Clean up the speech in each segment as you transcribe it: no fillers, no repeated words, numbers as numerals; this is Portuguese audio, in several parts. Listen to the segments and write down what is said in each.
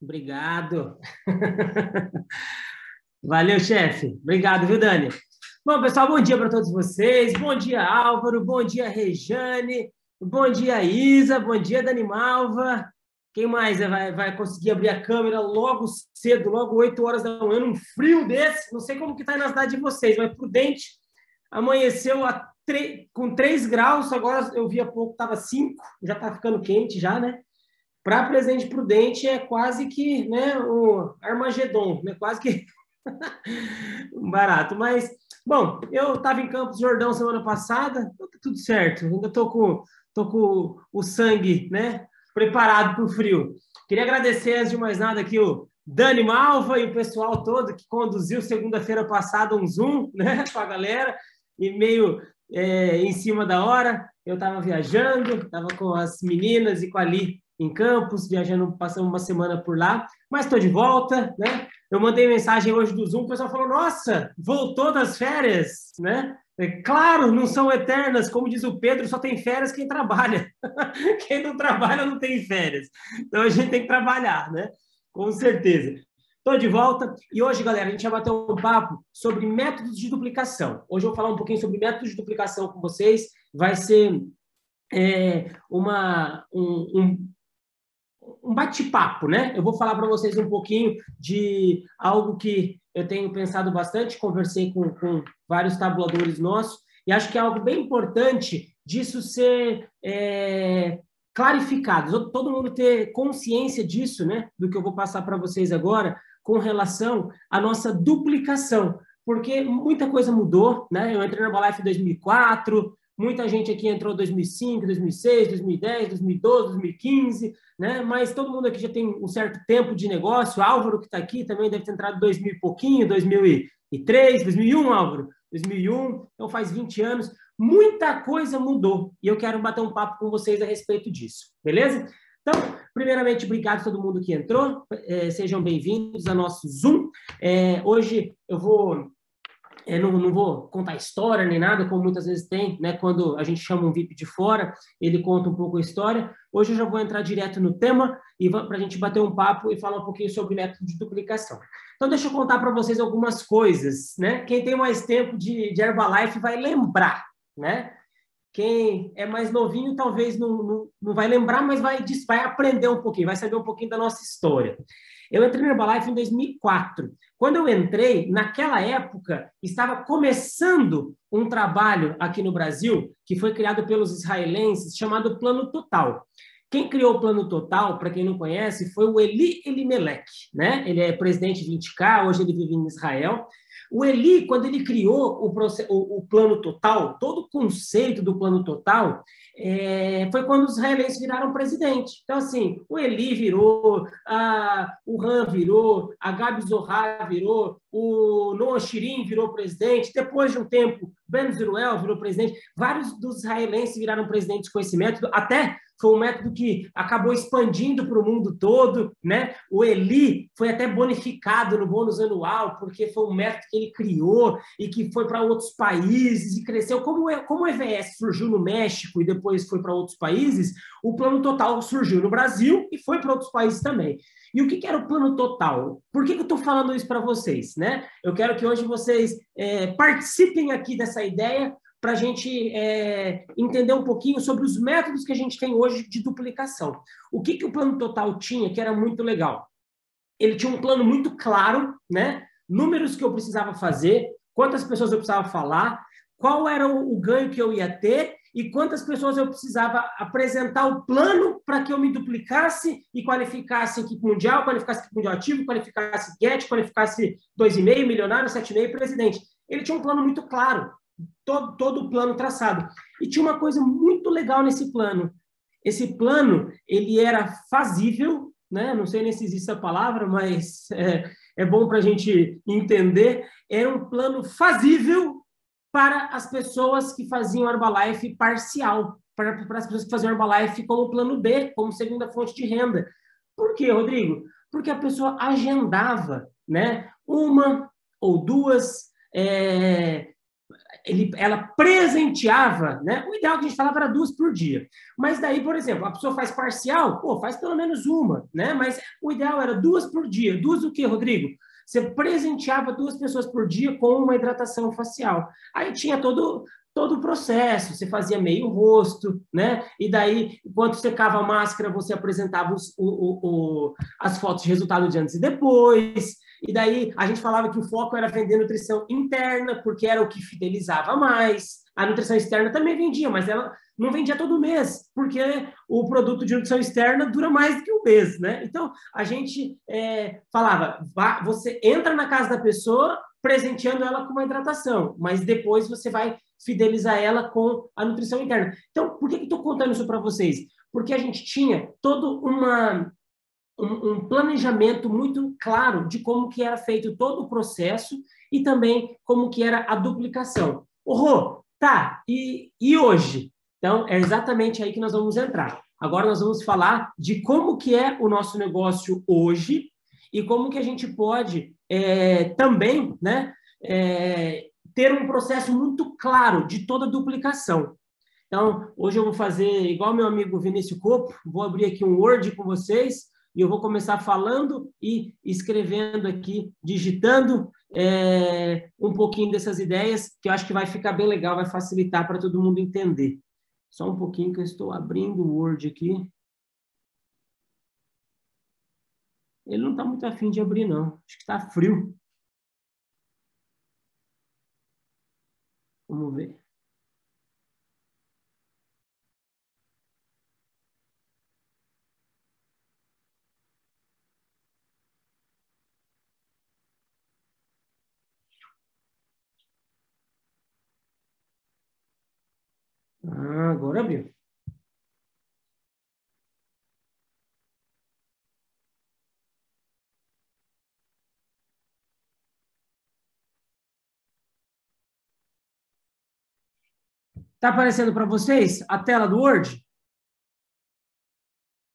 Obrigado. Valeu, chefe. Obrigado, viu, Dani? Bom, pessoal, bom dia para todos vocês. Bom dia, Álvaro. Bom dia, Rejane. Bom dia, Isa. Bom dia, Dani Malva. Quem mais vai conseguir abrir a câmera logo cedo, logo 8 horas da manhã, num frio desse? Não sei como que está aí na cidade de vocês, mas Prudente amanheceu com 3 graus, agora eu vi há pouco, estava 5, já está ficando quente já, né? Para Presidente Prudente é quase que, né, o Armagedon, né? Quase que barato. Mas, bom, eu estava em Campos do Jordão semana passada, tá tudo certo, ainda estou com o sangue, né, preparado para o frio. Queria agradecer, antes de mais nada, aqui o Dani Malva e o pessoal todo que conduziu segunda-feira passada um Zoom, né, com a galera, e meio em cima da hora. Eu estava viajando, estava com as meninas e com a Li em Campos, viajando, passando uma semana por lá, mas estou de volta, né? Eu mandei mensagem hoje do Zoom, o pessoal falou, nossa, voltou das férias, né? Claro, não são eternas, como diz o Pedro, só tem férias quem trabalha. Quem não trabalha não tem férias. Então a gente tem que trabalhar, né? Com certeza. Estou de volta e hoje, galera, a gente vai bater um papo sobre métodos de duplicação. Hoje eu vou falar um pouquinho sobre métodos de duplicação com vocês. Vai ser um bate-papo, né? Eu vou falar para vocês um pouquinho de algo que eu tenho pensado bastante, conversei com vários tabuladores nossos, e acho que é algo bem importante disso ser clarificado, todo mundo ter consciência disso, né? Do que eu vou passar para vocês agora, com relação à nossa duplicação, porque muita coisa mudou, né? Eu entrei na Herbalife em 2004, muita gente aqui entrou em 2005, 2006, 2010, 2012, 2015, né? Mas todo mundo aqui já tem um certo tempo de negócio. Álvaro, que está aqui, também deve ter entrado em 2000 e pouquinho, 2003, 2001, Álvaro, 2001, então faz 20 anos. Muita coisa mudou e eu quero bater um papo com vocês a respeito disso, beleza? Então, primeiramente, obrigado a todo mundo que entrou. Sejam bem-vindos ao nosso Zoom. Hoje eu não vou contar história nem nada, como muitas vezes tem, né? Quando a gente chama um VIP de fora, ele conta um pouco a história. Hoje eu já vou entrar direto no tema e para a gente bater um papo e falar um pouquinho sobre método de duplicação. Então, deixa eu contar para vocês algumas coisas, né? Quem tem mais tempo de Herbalife vai lembrar, né? Quem é mais novinho talvez não vai lembrar, mas vai aprender um pouquinho, vai saber um pouquinho da nossa história. Eu entrei na Herbalife em 2004. Quando eu entrei, naquela época, estava começando um trabalho aqui no Brasil, que foi criado pelos israelenses, chamado Plano Total. Quem criou o Plano Total, para quem não conhece, foi o Eli Elimelech, né? Ele é presidente de 20K, hoje ele vive em Israel. O Eli, quando ele criou o Plano Total, todo o conceito do Plano Total, foi quando os israelenses viraram presidente. Então, assim, o Eli virou, o Ram virou, a Gabi Zohar virou, o Noah Shirin virou presidente, depois de um tempo, Ben Zeruel virou presidente, vários dos israelenses viraram presidentes com esse método, até foi um método que acabou expandindo para o mundo todo, né? O Eli foi até bonificado no bônus anual, porque foi um método que ele criou e que foi para outros países e cresceu. Como o EVS surgiu no México e depois foi para outros países, o Plano Total surgiu no Brasil e foi para outros países também. E o que era o Plano Total? Por que eu estou falando isso para vocês, né? Eu quero que hoje vocês participem aqui dessa ideia, para a gente entender um pouquinho sobre os métodos que a gente tem hoje de duplicação. O que o Plano Total tinha, que era muito legal? Ele tinha um plano muito claro, né? Números que eu precisava fazer, quantas pessoas eu precisava falar, qual era o ganho que eu ia ter e quantas pessoas eu precisava apresentar o plano para que eu me duplicasse e qualificasse equipe mundial, qualificasse equipe mundial ativo, qualificasse GET, qualificasse 2,5, milionário, 7,5, presidente. Ele tinha um plano muito claro, todo o plano traçado. E tinha uma coisa muito legal nesse plano. Esse plano, ele era fazível, né? Não sei nem se existe a palavra, mas é bom para a gente entender. Era um plano fazível para as pessoas que faziam Herbalife parcial, para as pessoas que faziam Herbalife como plano B, como segunda fonte de renda. Por quê, Rodrigo? Porque a pessoa agendava, né? Uma ou duas ela presenteava, né? O ideal que a gente falava era 2 por dia. Mas daí, por exemplo, a pessoa faz parcial, pô, faz pelo menos uma, né? Mas o ideal era 2 por dia. 2 o quê, Rodrigo? Você presenteava 2 pessoas por dia com uma hidratação facial. Aí tinha todo o processo, você fazia meio rosto, né? E daí, enquanto secava a máscara, você apresentava as fotos de resultado de antes e depois. E daí a gente falava que o foco era vender nutrição interna, porque era o que fidelizava mais. A nutrição externa também vendia, mas ela não vendia todo mês, porque o produto de nutrição externa dura mais do que um mês, né? Então, a gente falava, você entra na casa da pessoa presenteando ela com uma hidratação, mas depois você vai fidelizar ela com a nutrição interna. Então, por que eu estou contando isso para vocês? Porque a gente tinha todo um planejamento muito claro de como que era feito todo o processo e também como que era a duplicação. Rô, tá, e hoje? Então, é exatamente aí que nós vamos entrar. Agora nós vamos falar de como que é o nosso negócio hoje e como que a gente pode também, né, ter um processo muito claro de toda a duplicação. Então, hoje eu vou fazer igual meu amigo Vinícius Copo, vou abrir aqui um Word com vocês e eu vou começar falando e escrevendo aqui, digitando um pouquinho dessas ideias, que eu acho que vai ficar bem legal, vai facilitar para todo mundo entender. Só um pouquinho que eu estou abrindo o Word aqui. Ele não está muito afim de abrir, não. Acho que está frio. Vamos ver. Ah, agora abriu. Está aparecendo para vocês a tela do Word?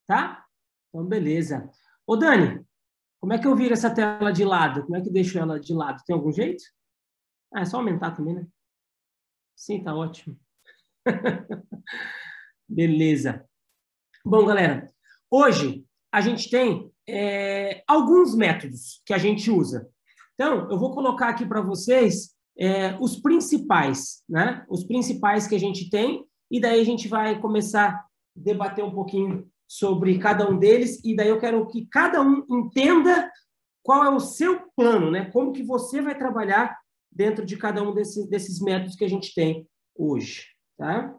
Tá? Então, beleza. Ô, Dani, como é que eu viro essa tela de lado? Como é que eu deixo ela de lado? Tem algum jeito? Ah, é só aumentar também, né? Sim, tá ótimo. Beleza. Bom, galera, hoje a gente tem alguns métodos que a gente usa. Então, eu vou colocar aqui para vocês os principais, né? Os principais que a gente tem, e daí a gente vai começar a debater um pouquinho sobre cada um deles, e daí eu quero que cada um entenda qual é o seu plano, né? Como que você vai trabalhar dentro de cada um desses métodos que a gente tem hoje, tá?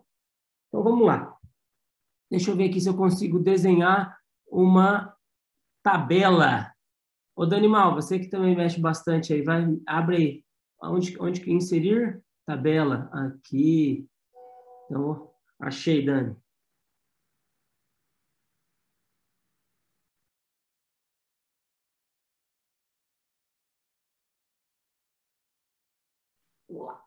Então, vamos lá. Deixa eu ver aqui se eu consigo desenhar uma tabela. Ô, Danimal, você que também mexe bastante aí, abre aí. Onde que inserir? Tabela. Aqui. Então, achei, Dani. Vamos lá.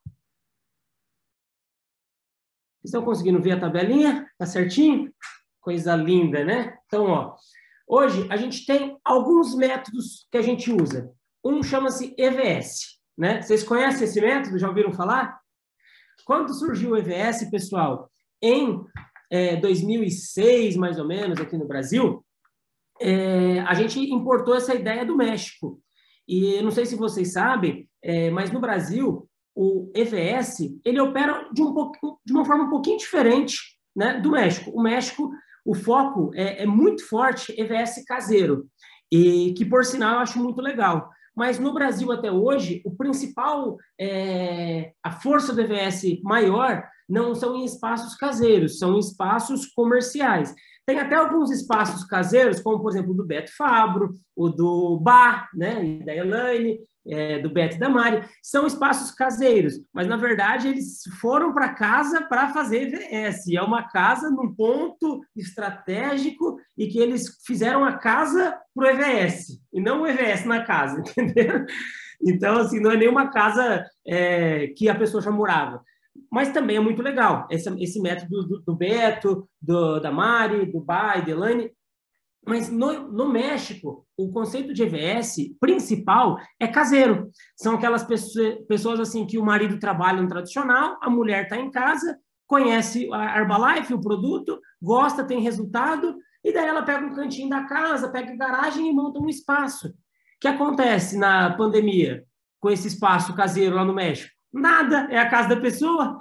Estão conseguindo ver a tabelinha? Tá certinho? Coisa linda, né? Então, ó, hoje a gente tem alguns métodos que a gente usa. Um chama-se EVS, né? Vocês conhecem esse método? Já ouviram falar? Quando surgiu o EVS, pessoal, em 2006, mais ou menos, aqui no Brasil, a gente importou essa ideia do México. E não sei se vocês sabem, mas no Brasil, o EVS, ele opera de uma forma um pouquinho diferente, né, do México. O México, o foco é muito forte, EVS caseiro, e que, por sinal, eu acho muito legal. Mas no Brasil, até hoje, o principal, a força do EVS maior não são em espaços caseiros, são em espaços comerciais. Tem até alguns espaços caseiros, como, por exemplo, o do Beto Fabro, o do Bar, né, da Elaine, do Beto e da Mari. São espaços caseiros, mas, na verdade, eles foram para casa para fazer EVS. É uma casa num ponto estratégico e que eles fizeram a casa para o EVS, e não o EVS na casa, entendeu? Então, assim, não é nenhuma casa que a pessoa já morava. Mas também é muito legal esse método do Beto, da Mari, do Bai, da Elaine. Mas no México, o conceito de EVS principal é caseiro. São aquelas pessoas assim que o marido trabalha no tradicional, a mulher está em casa, conhece a Herbalife, o produto, gosta, tem resultado, e daí ela pega um cantinho da casa, pega a garagem e monta um espaço. O que acontece na pandemia com esse espaço caseiro lá no México? Nada, é a casa da pessoa.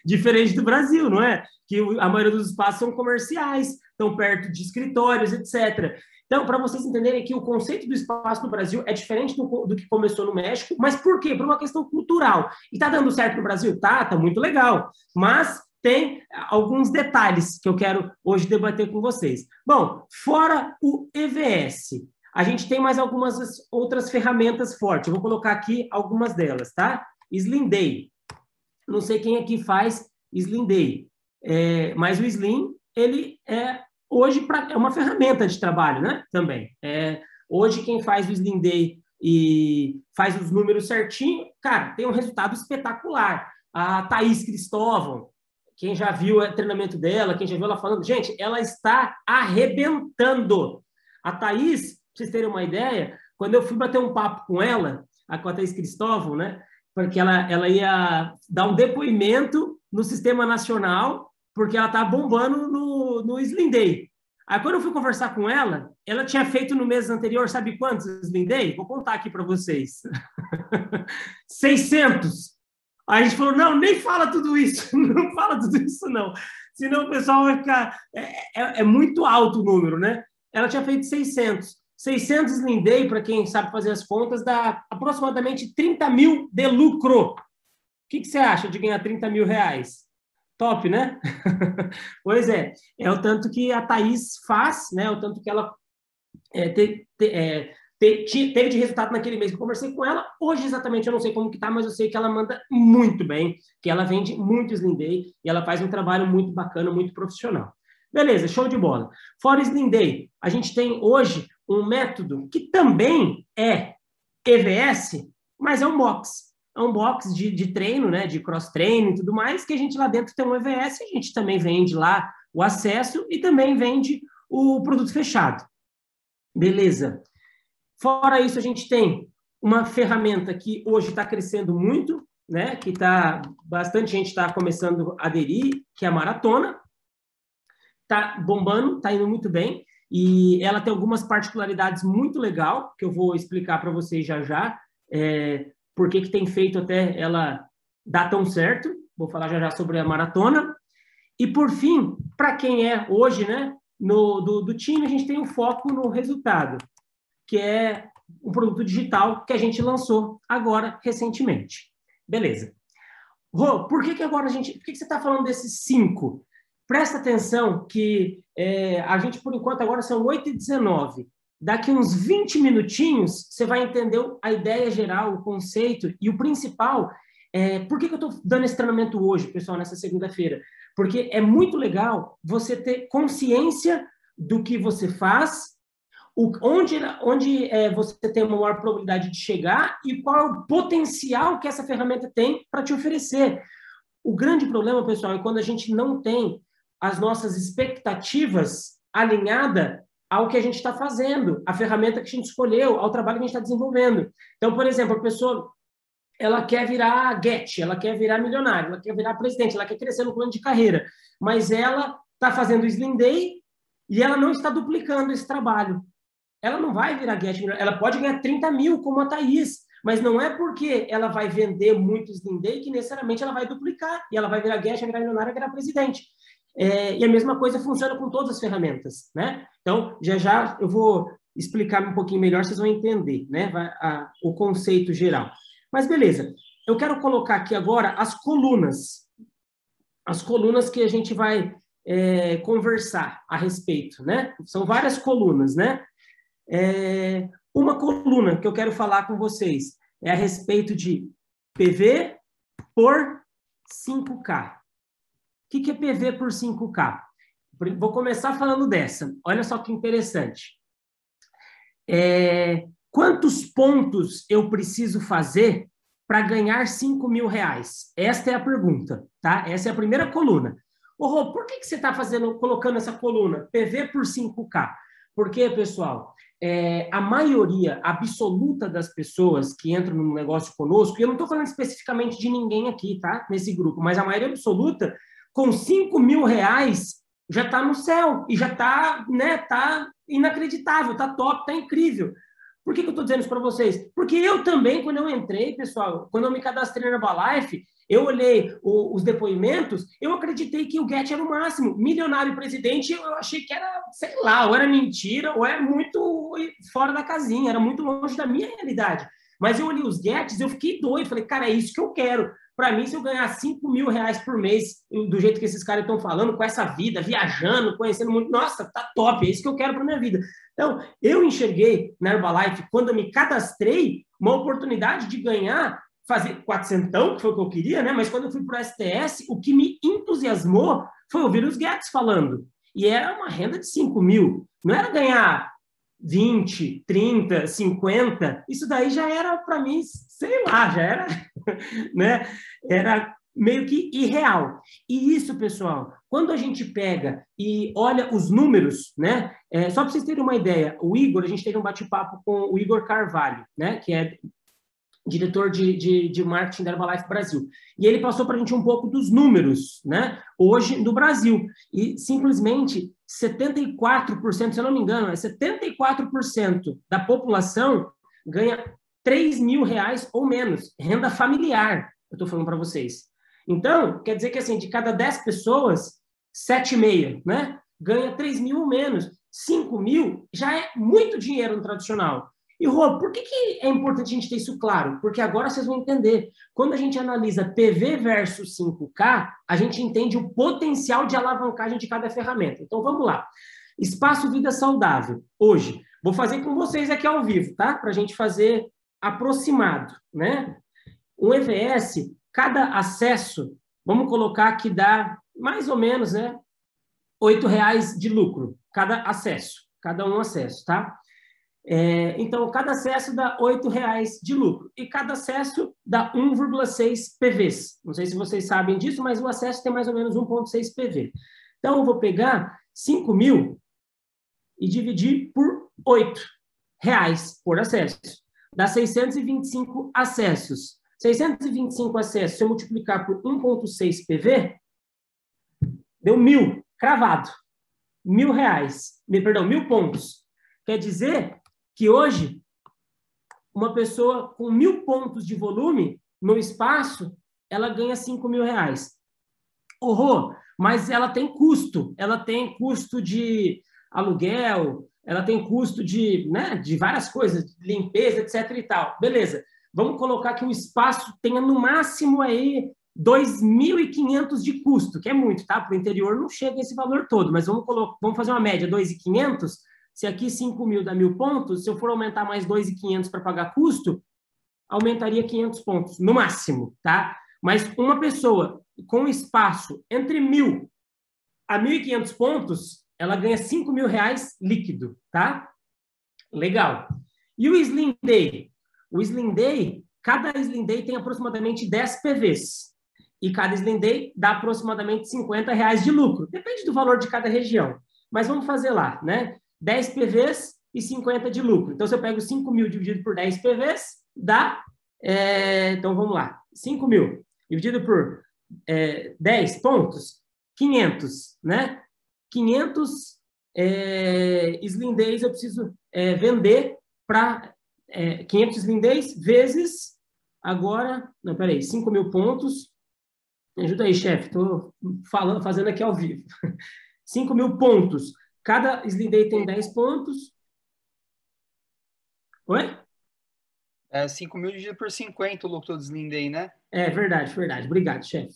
Diferente do Brasil, não é? Que a maioria dos espaços são comerciais, estão perto de escritórios, etc. Então, para vocês entenderem que o conceito do espaço no Brasil é diferente do que começou no México, mas por quê? Por uma questão cultural. E está dando certo no Brasil? Tá muito legal. Mas tem alguns detalhes que eu quero hoje debater com vocês. Bom, fora o EVS, a gente tem mais algumas outras ferramentas fortes. Eu vou colocar aqui algumas delas, tá? Slim Day. Não sei quem aqui faz Slim Day, mas o Slim, ele hoje é uma ferramenta de trabalho, né? Também. Hoje, quem faz o Slim Day e faz os números certinho, cara, tem um resultado espetacular. A Thaís Cristóvão, quem já viu o treinamento dela, quem já viu ela falando, gente, ela está arrebentando. A Thaís, para vocês terem uma ideia, quando eu fui bater um papo com ela, com a Thaís Cristóvão, né? Porque ela ia dar um depoimento no Sistema Nacional, porque ela está bombando no Slim Day. Aí, quando eu fui conversar com ela, ela tinha feito no mês anterior, sabe quantos Slim Day? Vou contar aqui para vocês. 600. Aí a gente falou, não, nem fala tudo isso, não fala tudo isso, não. Senão o pessoal vai ficar... É muito alto o número, né? Ela tinha feito 600. 600 Slim Day, para quem sabe fazer as contas, dá aproximadamente 30 mil de lucro. O que você acha de ganhar 30 mil reais? Top, né? Pois é o tanto que a Thaís faz, né? O tanto que ela teve de resultado naquele mês que eu conversei com ela. Hoje, exatamente, eu não sei como que tá, mas eu sei que ela manda muito bem, que ela vende muito Slim Day e ela faz um trabalho muito bacana, muito profissional. Beleza, show de bola. Fora o Slim Day, a gente tem hoje um método que também é EVS, mas é um box. É um box de treino, né, de cross-treino e tudo mais, que a gente lá dentro tem um EVS, a gente também vende lá o acesso e também vende o produto fechado. Beleza. Fora isso, a gente tem uma ferramenta que hoje está crescendo muito, né, que bastante gente está começando a aderir, que é a maratona. Está bombando, está indo muito bem, e ela tem algumas particularidades muito legal, que eu vou explicar para vocês já, por que tem feito até ela dar tão certo. Vou falar já sobre a maratona. E, por fim, para quem é hoje, né, do time, a gente tem o foco no resultado, que é um produto digital que a gente lançou agora, recentemente. Beleza. Rô, por que agora por que você está falando desses 5? Presta atenção que a gente, por enquanto, agora são 8h19. Daqui uns 20 minutinhos, você vai entender a ideia geral, o conceito e o principal. Por que eu estou dando esse treinamento hoje, pessoal, nessa segunda-feira? Porque é muito legal você ter consciência do que você faz, onde você tem uma maior probabilidade de chegar e qual é o potencial que essa ferramenta tem para te oferecer. O grande problema, pessoal, é quando a gente não tem as nossas expectativas alinhadas ao que a gente está fazendo, à ferramenta que a gente escolheu, ao trabalho que a gente está desenvolvendo. Então, por exemplo, a pessoa ela quer virar ela quer virar milionária, ela quer virar presidente, ela quer crescer no plano de carreira, mas ela está fazendo o Slim Day e ela não está duplicando esse trabalho. Ela não vai virar ela pode ganhar 30 mil, como a Thaís, mas não é porque ela vai vender muito Slim Day que necessariamente ela vai duplicar, e ela vai virar vai virar milionária, virar presidente. E a mesma coisa funciona com todas as ferramentas, né? Então, já eu vou explicar um pouquinho melhor, vocês vão entender, né? O conceito geral. Mas beleza, eu quero colocar aqui agora as colunas que a gente vai conversar a respeito, né? São várias colunas, né? Uma coluna que eu quero falar com vocês é a respeito de PV por 5K. O que é PV por 5K? Vou começar falando dessa. Olha só que interessante. Quantos pontos eu preciso fazer para ganhar 5 mil reais? Esta é a pergunta, tá? Essa é a primeira coluna. Ô, Rô, por que você está colocando essa coluna? PV por 5K. Porque, pessoal, a maioria absoluta das pessoas que entram no negócio conosco, e eu não estou falando especificamente de ninguém aqui, tá? Nesse grupo, mas a maioria absoluta, com R$ 5.000, já está no céu e já está, né, tá inacreditável, tá top, tá incrível. Por que eu estou dizendo isso para vocês? Porque eu também, quando eu entrei, pessoal, quando eu me cadastrei na Herbalife, eu olhei os depoimentos, eu acreditei que o Get era o máximo. Milionário presidente, eu achei que era, sei lá, ou era mentira, ou era muito fora da casinha, era muito longe da minha realidade. Mas eu olhei os Gets, eu fiquei doido, falei, cara, é isso que eu quero. Para mim, se eu ganhar R$ 5.000 por mês, do jeito que esses caras estão falando, com essa vida, viajando, conhecendo muito, nossa, tá top, é isso que eu quero para minha vida. Então, eu enxerguei na Herbalife, quando eu me cadastrei, uma oportunidade de ganhar, fazer 400, que foi o que eu queria, né? Mas quando eu fui para o STS, o que me entusiasmou foi ouvir os Guedes falando. E era uma renda de 5.000. Não era ganhar 20, 30, 50. Isso daí já era, para mim, sei lá, já era, né? Era meio que irreal. E isso, pessoal, quando a gente pega e olha os números, né? Só para vocês terem uma ideia, o Igor, a gente teve um bate-papo com o Igor Carvalho, né? Que é diretor de marketing da Herbalife Brasil. E ele passou para a gente um pouco dos números, né? Hoje no Brasil. E simplesmente 74%, se eu não me engano, 74% da população ganha R$ 3.000 ou menos, renda familiar, eu estou falando para vocês. Então, quer dizer que assim, de cada 10 pessoas, 7,5, né? Ganha 3.000 ou menos. 5.000 já é muito dinheiro no tradicional. E, Rô, por que é importante a gente ter isso claro? Porque agora vocês vão entender. Quando a gente analisa PV versus 5K, a gente entende o potencial de alavancagem de cada ferramenta. Então, vamos lá. Espaço Vida Saudável. Hoje, vou fazer com vocês aqui ao vivo, tá? Para a gente fazer aproximado, né? Um EVS, cada acesso, vamos colocar que dá mais ou menos, né? R$ 8 de lucro, cada acesso. Cada um acesso, tá? Então, cada acesso dá R$ 8 de lucro. E cada acesso dá 1,6 PVs. Não sei se vocês sabem disso, mas o acesso tem mais ou menos 1,6 PV. Então, eu vou pegar 5.000 e dividir por R$ 8 por acesso. Dá 625 acessos. 625 acessos, se eu multiplicar por 1,6 PV, deu 1.000, cravado. Perdão, 1.000 pontos. Quer dizer que hoje, uma pessoa com 1.000 pontos de volume no espaço, ela ganha R$ 5.000. Rô, mas ela tem custo de aluguel, ela tem custo de, né, de várias coisas, de limpeza, etc e tal. Beleza, vamos colocar que o espaço tenha no máximo aí 2.500 de custo, que é muito, tá? Para o interior não chega esse valor todo, mas vamos fazer uma média, 2.500. Se aqui 5.000 dá 1.000 pontos, se eu for aumentar mais 2.500 para pagar custo, aumentaria 500 pontos, no máximo, tá? Mas uma pessoa com espaço entre 1.000 a 1.500 pontos, ela ganha R$ 5.000 líquido, tá? Legal. E o Slim Day? O Slim Day, cada Slim Day tem aproximadamente 10 PVs. E cada Slim Day dá aproximadamente R$ 50 de lucro. Depende do valor de cada região. Mas vamos fazer lá, né? 10 PVs e 50 de lucro. Então, se eu pego 5.000 dividido por 10 PVs, dá... então, vamos lá. 5.000 dividido por 10 pontos, 500, né? 500 Slim Days eu preciso vender para 500 Slim Days vezes agora... Não, peraí, 5.000 pontos. Me ajuda aí, chefe. Estou fazendo aqui ao vivo. 5.000 pontos. Cada Slim Day tem 10 pontos. Oi? 5.000 dividido por 50 o lucro do Slim Day, né? Verdade. Obrigado, chefe.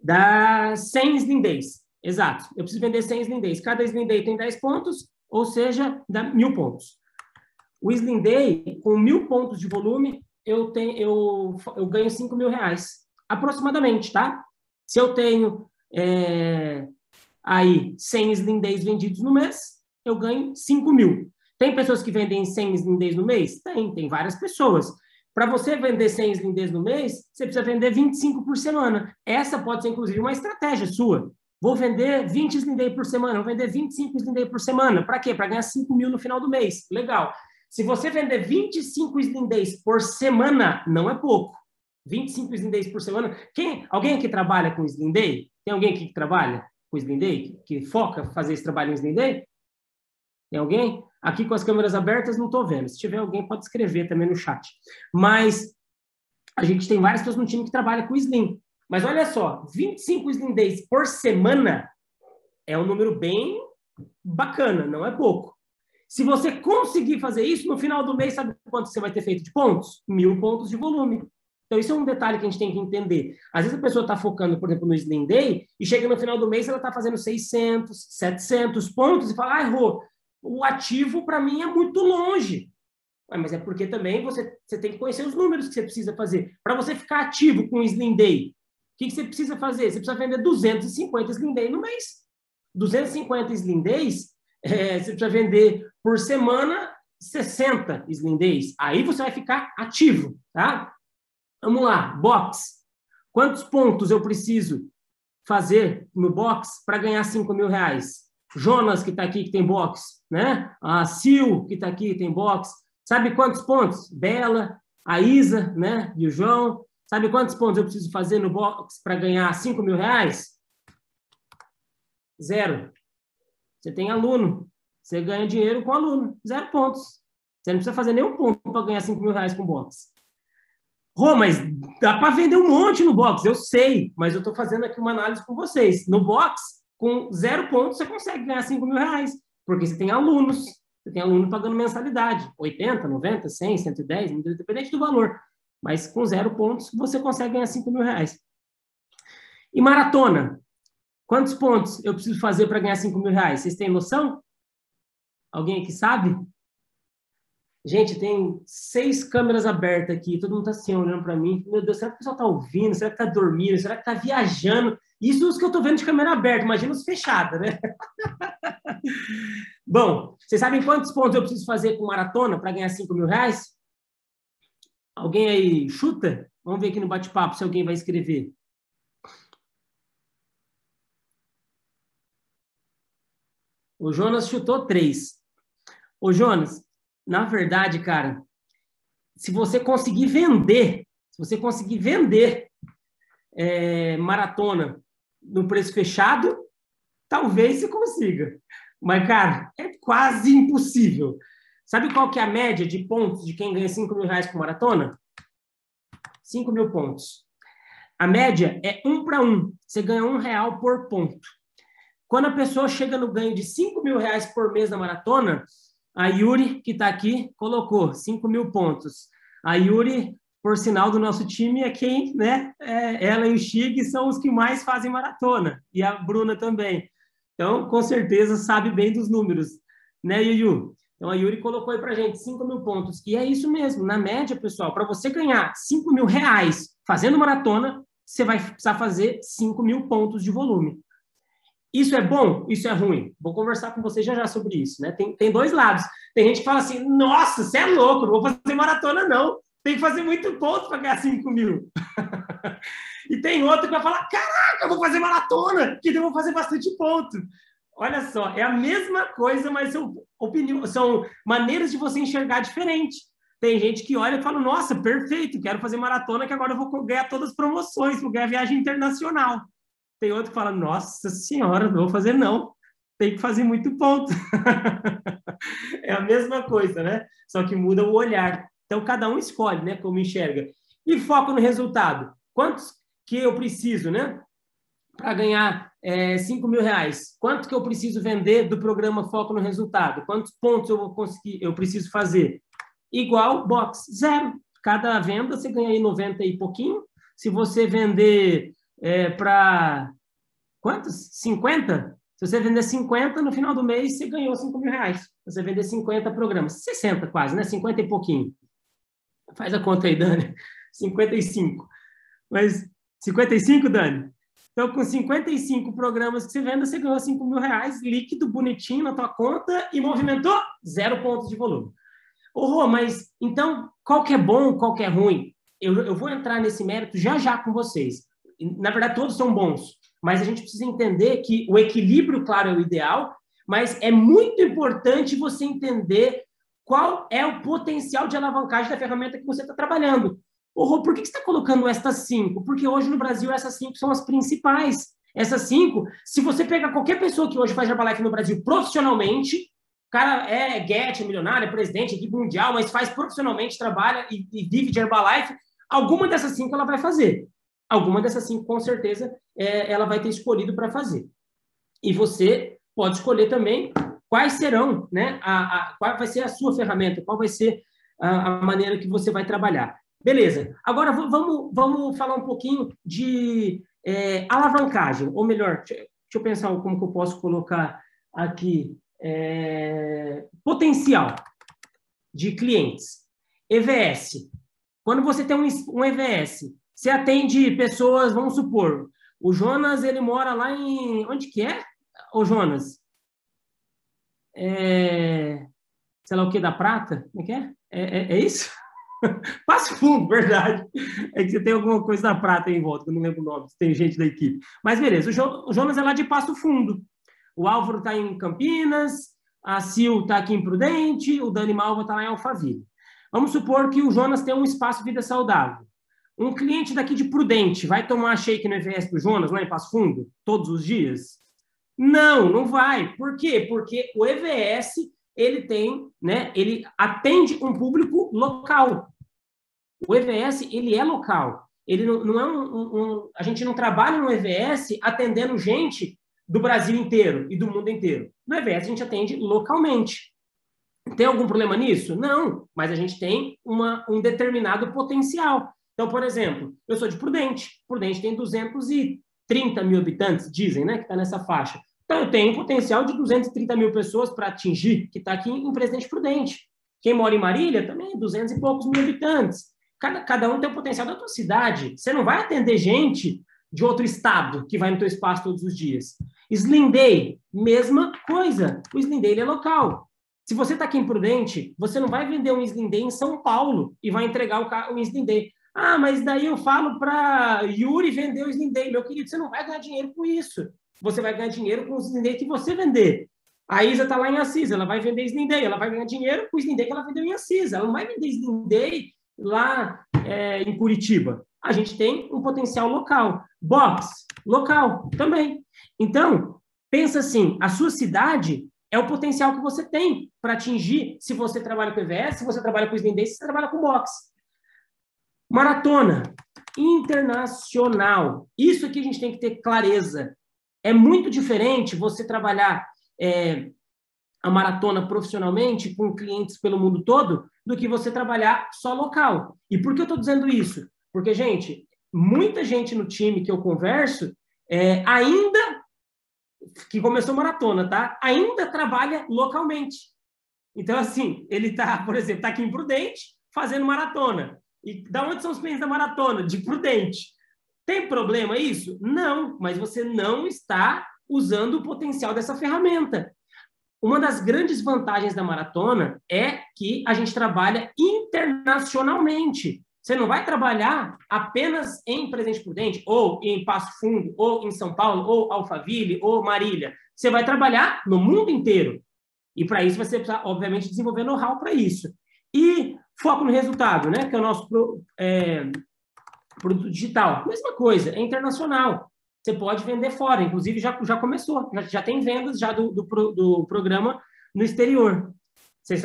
Dá 100 Slim Days. Exato. Eu preciso vender 100 Slim Days. Cada Slim Day tem 10 pontos, ou seja, dá 1.000 pontos. O Slim Day, com 1.000 pontos de volume, eu ganho R$ 5.000. Aproximadamente, tá? Se eu tenho aí 100 Slim Days vendidos no mês, eu ganho 5.000. Tem pessoas que vendem 100 Slim Days no mês? Tem várias pessoas. Para você vender 100 Slim Days no mês, você precisa vender 25 por semana. Essa pode ser, inclusive, uma estratégia sua. Vou vender 20 Slim Day por semana, vou vender 25 Slim Day por semana. Para quê? Para ganhar 5 mil no final do mês. Legal. Se você vender 25 Slim Days por semana, não é pouco. 25 Slim Days por semana. Alguém aqui trabalha com Slim Day? Tem alguém aqui que trabalha com Slim Day? Que foca fazer esse trabalho em Slim Day? Tem alguém? Aqui com as câmeras abertas não estou vendo. Se tiver alguém, pode escrever também no chat. Mas a gente tem várias pessoas no time que trabalham com Slim. Mas olha só, 25 Slim Days por semana é um número bem bacana, não é pouco. Se você conseguir fazer isso, no final do mês, sabe quanto você vai ter feito de pontos? 1.000 pontos de volume. Então, isso é um detalhe que a gente tem que entender. Às vezes a pessoa está focando, por exemplo, no Slim Day, e chega no final do mês, ela está fazendo 600, 700 pontos, e fala, Rô, o ativo, para mim, é muito longe. Mas é porque também você tem que conhecer os números que você precisa fazer. Para você ficar ativo com o Slim Day, o que você precisa fazer? Você precisa vender 250 Slim Day no mês. 250 Slim Days, você precisa vender por semana 60 Slim Days. Aí você vai ficar ativo, tá? Vamos lá, box. Quantos pontos eu preciso fazer no box para ganhar 5 mil reais? Jonas, que está aqui, que tem box, né? A Sil, que está aqui, que tem box. Sabe quantos pontos? Bela, a Isa, né? E o João. Sabe quantos pontos eu preciso fazer no box para ganhar 5 mil reais? 0. Você tem aluno. Você ganha dinheiro com aluno. 0 pontos. Você não precisa fazer nenhum ponto para ganhar 5 mil reais com box. Rô, mas dá para vender um monte no box. Eu sei, mas eu estou fazendo aqui uma análise com vocês. No box, com 0 pontos, você consegue ganhar 5 mil reais. Porque você tem alunos. Você tem aluno pagando mensalidade. 80, 90, 100, 110, independente do valor. Mas com 0 pontos, você consegue ganhar 5 mil reais. E maratona? Quantos pontos eu preciso fazer para ganhar 5 mil reais? Vocês têm noção? Alguém aqui sabe? Gente, tem 6 câmeras abertas aqui. Todo mundo está assim, olhando para mim. Meu Deus, será que o pessoal está ouvindo? Será que está dormindo? Será que está viajando? Isso os que eu estou vendo de câmera aberta. Imagina os fechados, né? Bom, vocês sabem quantos pontos eu preciso fazer com maratona para ganhar 5 mil reais? Alguém aí chuta? Vamos ver aqui no bate-papo se alguém vai escrever. O Jonas chutou 3. Ô, Jonas, na verdade, cara, se você conseguir vender maratona no preço fechado, talvez você consiga. Mas, cara, é quase impossível. Sabe qual que é a média de pontos de quem ganha 5 mil reais com maratona? 5 mil pontos. A média é 1 para 1. Você ganha R$1 por ponto. Quando a pessoa chega no ganho de 5 mil reais por mês na maratona, a Yuri, que está aqui, colocou 5 mil pontos. A Yuri, por sinal do nosso time, é quem, né? Ela e o Chig são os que mais fazem maratona. E a Bruna também. Então, com certeza, sabe bem dos números. Né, Yuyu? Então, a Yuri colocou aí pra gente 5 mil pontos. E é isso mesmo. Na média, pessoal, para você ganhar 5 mil reais fazendo maratona, você vai precisar fazer 5 mil pontos de volume. Isso é bom? Isso é ruim? Vou conversar com você já sobre isso, né? Tem 2 lados. Tem gente que fala assim, nossa, você é louco, não vou fazer maratona, não. Tem que fazer muito ponto para ganhar 5 mil. E tem outro que vai falar, caraca, eu vou fazer maratona, que eu vou fazer bastante ponto. Olha só, é a mesma coisa, mas são maneiras de você enxergar diferente. Tem gente que olha e fala, nossa, perfeito, quero fazer maratona, que agora eu vou ganhar todas as promoções, vou ganhar viagem internacional. Tem outro que fala, nossa senhora, não vou fazer não, tem que fazer muito ponto. É a mesma coisa, né? Só que muda o olhar. Então, cada um escolhe, né, como enxerga. E foco no resultado. Quantos que eu preciso, né, para ganhar 5 mil reais? Quanto que eu preciso vender do programa Foco no Resultado? Quantos pontos eu preciso fazer? Igual box, 0. Cada venda você ganha aí 90 e pouquinho. Se você vender para quantos? 50? Se você vender 50, no final do mês você ganhou 5 mil reais. Se você vender 50 programas, 60 quase, né? 50 e pouquinho. Faz a conta aí, Dani. 55. Mas 55, Dani? Então, com 55 programas que você venda, você ganhou 5 mil reais, líquido, bonitinho na tua conta e movimentou 0 pontos de volume. Ô, Rô, mas então, qual que é bom, qual que é ruim? Eu vou entrar nesse mérito já com vocês. Na verdade, todos são bons, mas a gente precisa entender que o equilíbrio, claro, é o ideal, mas é muito importante você entender qual é o potencial de alavancagem da ferramenta que você está trabalhando. Rô, por que você está colocando estas 5? Porque hoje no Brasil essas 5 são as principais. Essas 5, se você pegar qualquer pessoa que hoje faz Herbalife no Brasil profissionalmente, o cara é Get, é milionário, é presidente, equipe mundial, mas faz profissionalmente, trabalha e vive de Herbalife, alguma dessas 5 ela vai fazer. Alguma dessas 5, com certeza, ela vai ter escolhido para fazer. E você pode escolher também quais serão, né, qual vai ser a sua ferramenta, qual vai ser a maneira que você vai trabalhar. Beleza. Agora, vamos falar um pouquinho de alavancagem, ou melhor, deixa eu pensar como que eu posso colocar aqui, potencial de clientes. EVS. Quando você tem um EVS, você atende pessoas, vamos supor, o Jonas, ele mora lá em... Onde que é, ô Jonas? Sei lá o que, da Prata? Como é que é? É isso? Passo Fundo, verdade. É que você tem alguma coisa da Prata aí em volta, que eu não lembro o nome, tem gente da equipe. Mas beleza, o Jonas é lá de Passo Fundo. O Álvaro está em Campinas, a Sil está aqui em Prudente, o Dani Malva está lá em Alphaville. Vamos supor que o Jonas tem um espaço Vida Saudável. Um cliente daqui de Prudente vai tomar shake no EVS do Jonas, lá em Passo Fundo, todos os dias? Não, não vai. Por quê? Porque o EVS, ele tem, né, ele atende um público local. O EVS, ele é local. Ele não é a gente não trabalha no EVS atendendo gente do Brasil inteiro e do mundo inteiro. No EVS, a gente atende localmente. Tem algum problema nisso? Não, mas a gente tem um determinado potencial. Então, por exemplo, eu sou de Prudente. Prudente tem 230 mil habitantes, dizem, né, que está nessa faixa. Então, eu tenho um potencial de 230 mil pessoas para atingir, que está aqui em Presidente Prudente. Quem mora em Marília também, 200 e poucos mil habitantes. Cada um tem o potencial da tua cidade. Você não vai atender gente de outro estado que vai no teu espaço todos os dias. Slim Day, mesma coisa. O Slim Day é local. Se você está aqui em Prudente, você não vai vender um Slim Day em São Paulo e vai entregar o Slim Day. Ah, mas daí eu falo para Yuri vender o Slim Day. Meu querido, você não vai ganhar dinheiro com isso. Você vai ganhar dinheiro com o Slim Day que você vender. A Isa está lá em Assis, ela vai vender Slim Day. Ela vai ganhar dinheiro com o Slim Day que ela vendeu em Assis. Ela não vai vender Slim Day lá em Curitiba. A gente tem um potencial local. Box, local também. Então, pensa assim, a sua cidade é o potencial que você tem para atingir se você trabalha com EVS, se você trabalha com Slim Day, se você trabalha com box. Maratona internacional. Isso aqui a gente tem que ter clareza. É muito diferente você trabalhar a maratona profissionalmente com clientes pelo mundo todo do que você trabalhar só local. E por que eu estou dizendo isso? Porque, gente, muita gente no time que eu converso ainda, que começou maratona, tá? Ainda trabalha localmente. Então, assim, ele está, por exemplo, está aqui em Prudente fazendo maratona. E da onde são os clientes da maratona? De Prudente. Tem problema isso? Não, mas você não está usando o potencial dessa ferramenta. Uma das grandes vantagens da maratona é que a gente trabalha internacionalmente. Você não vai trabalhar apenas em Presidente Prudente, ou em Passo Fundo, ou em São Paulo, ou Alphaville, ou Marília. Você vai trabalhar no mundo inteiro. E para isso você precisa, obviamente, desenvolver know-how para isso. E foco no resultado, né? Que é o nosso produto digital. Mesma coisa, é internacional. Você pode vender fora, inclusive já começou, já tem vendas já do programa no exterior.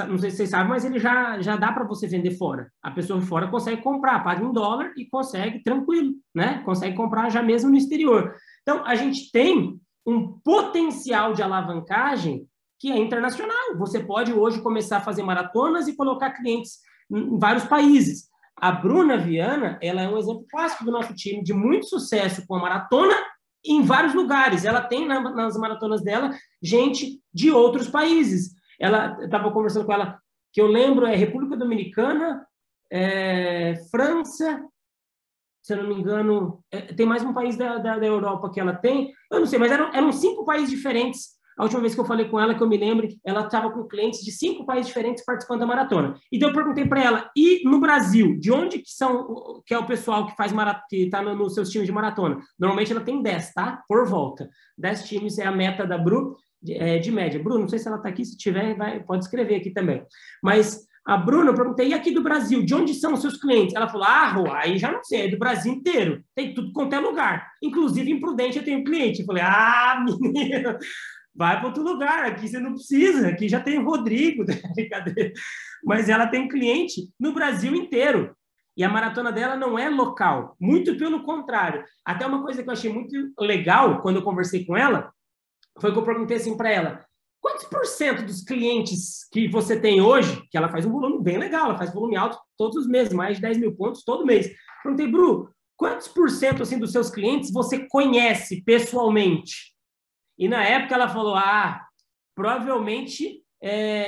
Não sei se vocês sabem, mas ele já dá para você vender fora. A pessoa fora consegue comprar, paga em dólar e consegue tranquilo, né? Consegue comprar já mesmo no exterior. Então, a gente tem um potencial de alavancagem que é internacional. Você pode hoje começar a fazer maratonas e colocar clientes em vários países. A Bruna Viana, ela é um exemplo clássico do nosso time de muito sucesso com a maratona em vários lugares. Ela tem nas maratonas dela gente de outros países. Ela estava conversando com ela, que eu lembro, República Dominicana, França, se eu não me engano, tem mais um país da Europa que ela tem, eu não sei, mas eram 5 países diferentes A última vez que eu falei com ela, que eu me lembro, ela estava com clientes de 5 países diferentes participando da maratona. Então eu perguntei para ela, e no Brasil, de onde que é o pessoal que faz que está nos seus times de maratona? Normalmente ela tem 10, tá? Por volta. 10 times é a meta da Bru, de média. Bru, não sei se ela está aqui, se tiver, pode escrever aqui também. Mas a Bruna, eu perguntei, e aqui do Brasil, de onde são os seus clientes? Ela falou, Rô, aí já não sei, é do Brasil inteiro, tem tudo quanto é lugar. Inclusive, em Prudente eu tenho cliente. Eu falei, menino, vai para outro lugar, aqui você não precisa, aqui já tem o Rodrigo, brincadeira. Mas ela tem cliente no Brasil inteiro. E a maratona dela não é local, muito pelo contrário. Até uma coisa que eu achei muito legal, quando eu conversei com ela, foi que eu perguntei assim para ela, quantos por cento dos clientes que você tem hoje, que ela faz um volume bem legal, ela faz volume alto todos os meses, mais de 10 mil pontos todo mês. Perguntei, Bru, quantos por cento assim, dos seus clientes você conhece pessoalmente? E na época ela falou, provavelmente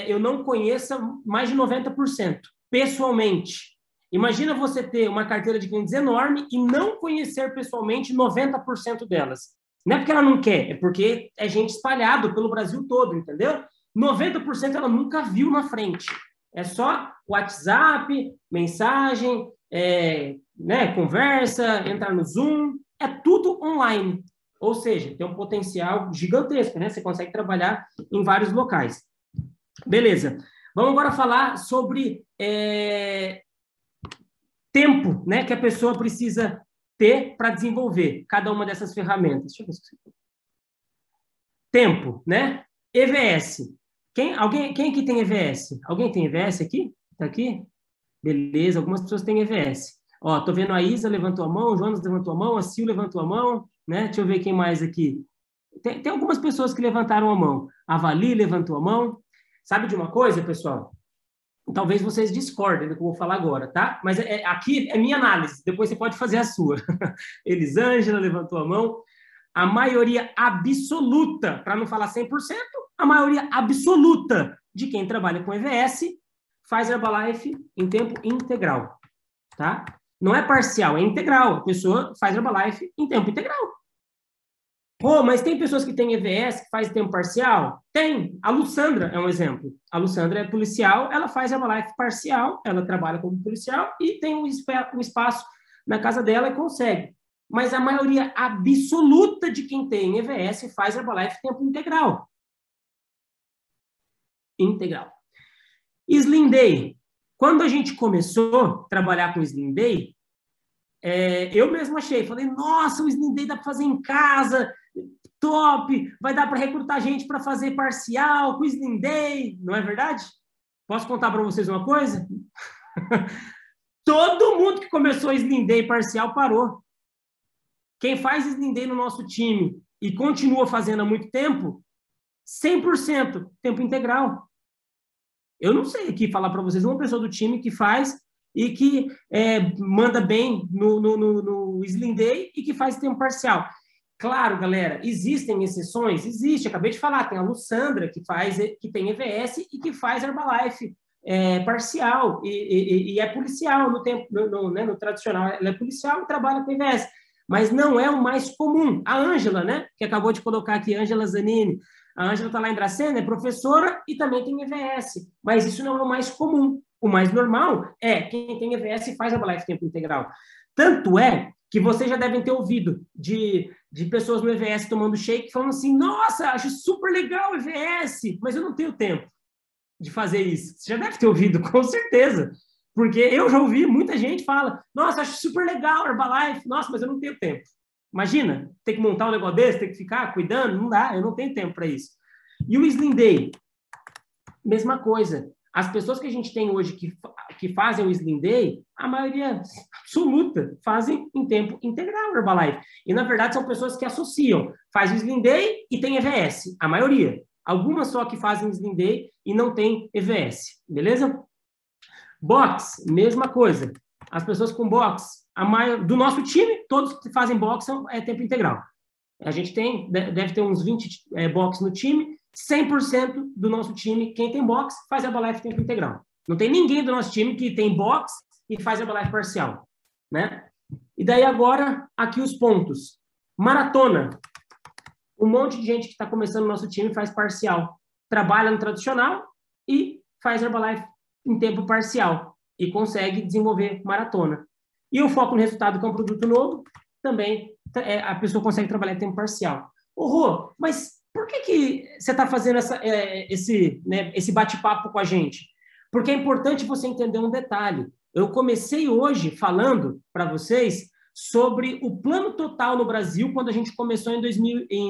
eu não conheça mais de 90% pessoalmente. Imagina você ter uma carteira de clientes enorme e não conhecer pessoalmente 90% delas. Não é porque ela não quer, é porque é gente espalhado pelo Brasil todo, entendeu? 90% ela nunca viu na frente. É só WhatsApp, mensagem, conversa, entrar no Zoom, é tudo online. Ou seja, tem um potencial gigantesco, né? Você consegue trabalhar em vários locais. Beleza. Vamos agora falar sobre tempo, né? Que a pessoa precisa ter para desenvolver cada uma dessas ferramentas. Deixa eu ver se você... Tempo, né? EVS. Quem aqui tem EVS? Alguém tem EVS aqui? Tá aqui? Beleza, algumas pessoas têm EVS. Ó, tô vendo a Isa levantou a mão, o Jonas levantou a mão, a Sil levantou a mão, né? Deixa eu ver quem mais aqui. Tem algumas pessoas que levantaram a mão. A Vali levantou a mão. Sabe de uma coisa, pessoal? Talvez vocês discordem do que eu vou falar agora, tá? Mas aqui é minha análise, depois você pode fazer a sua. Elisângela levantou a mão. A maioria absoluta, para não falar 100%, a maioria absoluta de quem trabalha com EVS faz Herbalife em tempo integral, tá? Não é parcial, é integral. A pessoa faz Herbalife em tempo integral. Mas tem pessoas que têm EVS que faz tempo parcial? Tem. A Lussandra é um exemplo. A Lussandra é policial, ela faz Herbalife parcial, ela trabalha como policial e tem um espaço na casa dela e consegue. Mas a maioria absoluta de quem tem EVS faz Herbalife tempo integral. Integral. Slim Day. Quando a gente começou a trabalhar com Slim Day, eu mesmo achei, falei, nossa, o Slim Day dá para fazer em casa, top, vai dar para recrutar gente para fazer parcial com o Slim Day, não é verdade? Posso contar para vocês uma coisa? Todo mundo que começou Slim Day parcial parou. Quem faz Slim Day no nosso time e continua fazendo há muito tempo, 100% tempo integral. Eu não sei aqui falar para vocês uma pessoa do time que faz e que manda bem no Slim Day e que faz tempo parcial. Claro, galera, existem exceções? Existe, acabei de falar, tem a Lussandra, que tem EVS e que faz Herbalife parcial e é policial no tradicional, ela é policial e trabalha com EVS, mas não é o mais comum. A Ângela, né, que acabou de colocar aqui, Ângela Zanini, a Ângela está lá em Dracena, é professora e também tem EVS, mas isso não é o mais comum. O mais normal é quem tem EVS e faz Herbalife tempo integral. Tanto é que vocês já devem ter ouvido de pessoas no EVS tomando shake falando assim, nossa, acho super legal o EVS, mas eu não tenho tempo de fazer isso. Você já deve ter ouvido, com certeza. Porque eu já ouvi muita gente fala, nossa, acho super legal Herbalife, nossa, mas eu não tenho tempo. Imagina, ter que montar um negócio desse, ter que ficar cuidando, não dá, eu não tenho tempo para isso. E o Slim Day? Mesma coisa. As pessoas que a gente tem hoje que fazem o Slim Day, a maioria absoluta fazem em tempo integral o Herbalife. E, na verdade, são pessoas que associam. Faz o Slim Day e tem EVS. A maioria. Algumas só que fazem o Slim Day e não tem EVS. Beleza? Box, mesma coisa. As pessoas com box, do nosso time, todos que fazem box é tempo integral. A gente deve ter uns 20 box no time, 100% do nosso time, quem tem box, faz Herbalife tempo integral. Não tem ninguém do nosso time que tem box e faz Herbalife parcial, né? E daí agora, aqui os pontos. Maratona. um monte de gente que está começando no nosso time faz parcial, trabalha no tradicional e faz Herbalife em tempo parcial e consegue desenvolver maratona. E o foco no resultado, que é um produto novo, também a pessoa consegue trabalhar em tempo parcial. Ô, Rô, mas por que você está fazendo esse bate-papo com a gente? Porque é importante você entender um detalhe. Eu comecei hoje falando para vocês sobre o plano total no Brasil, quando a gente começou em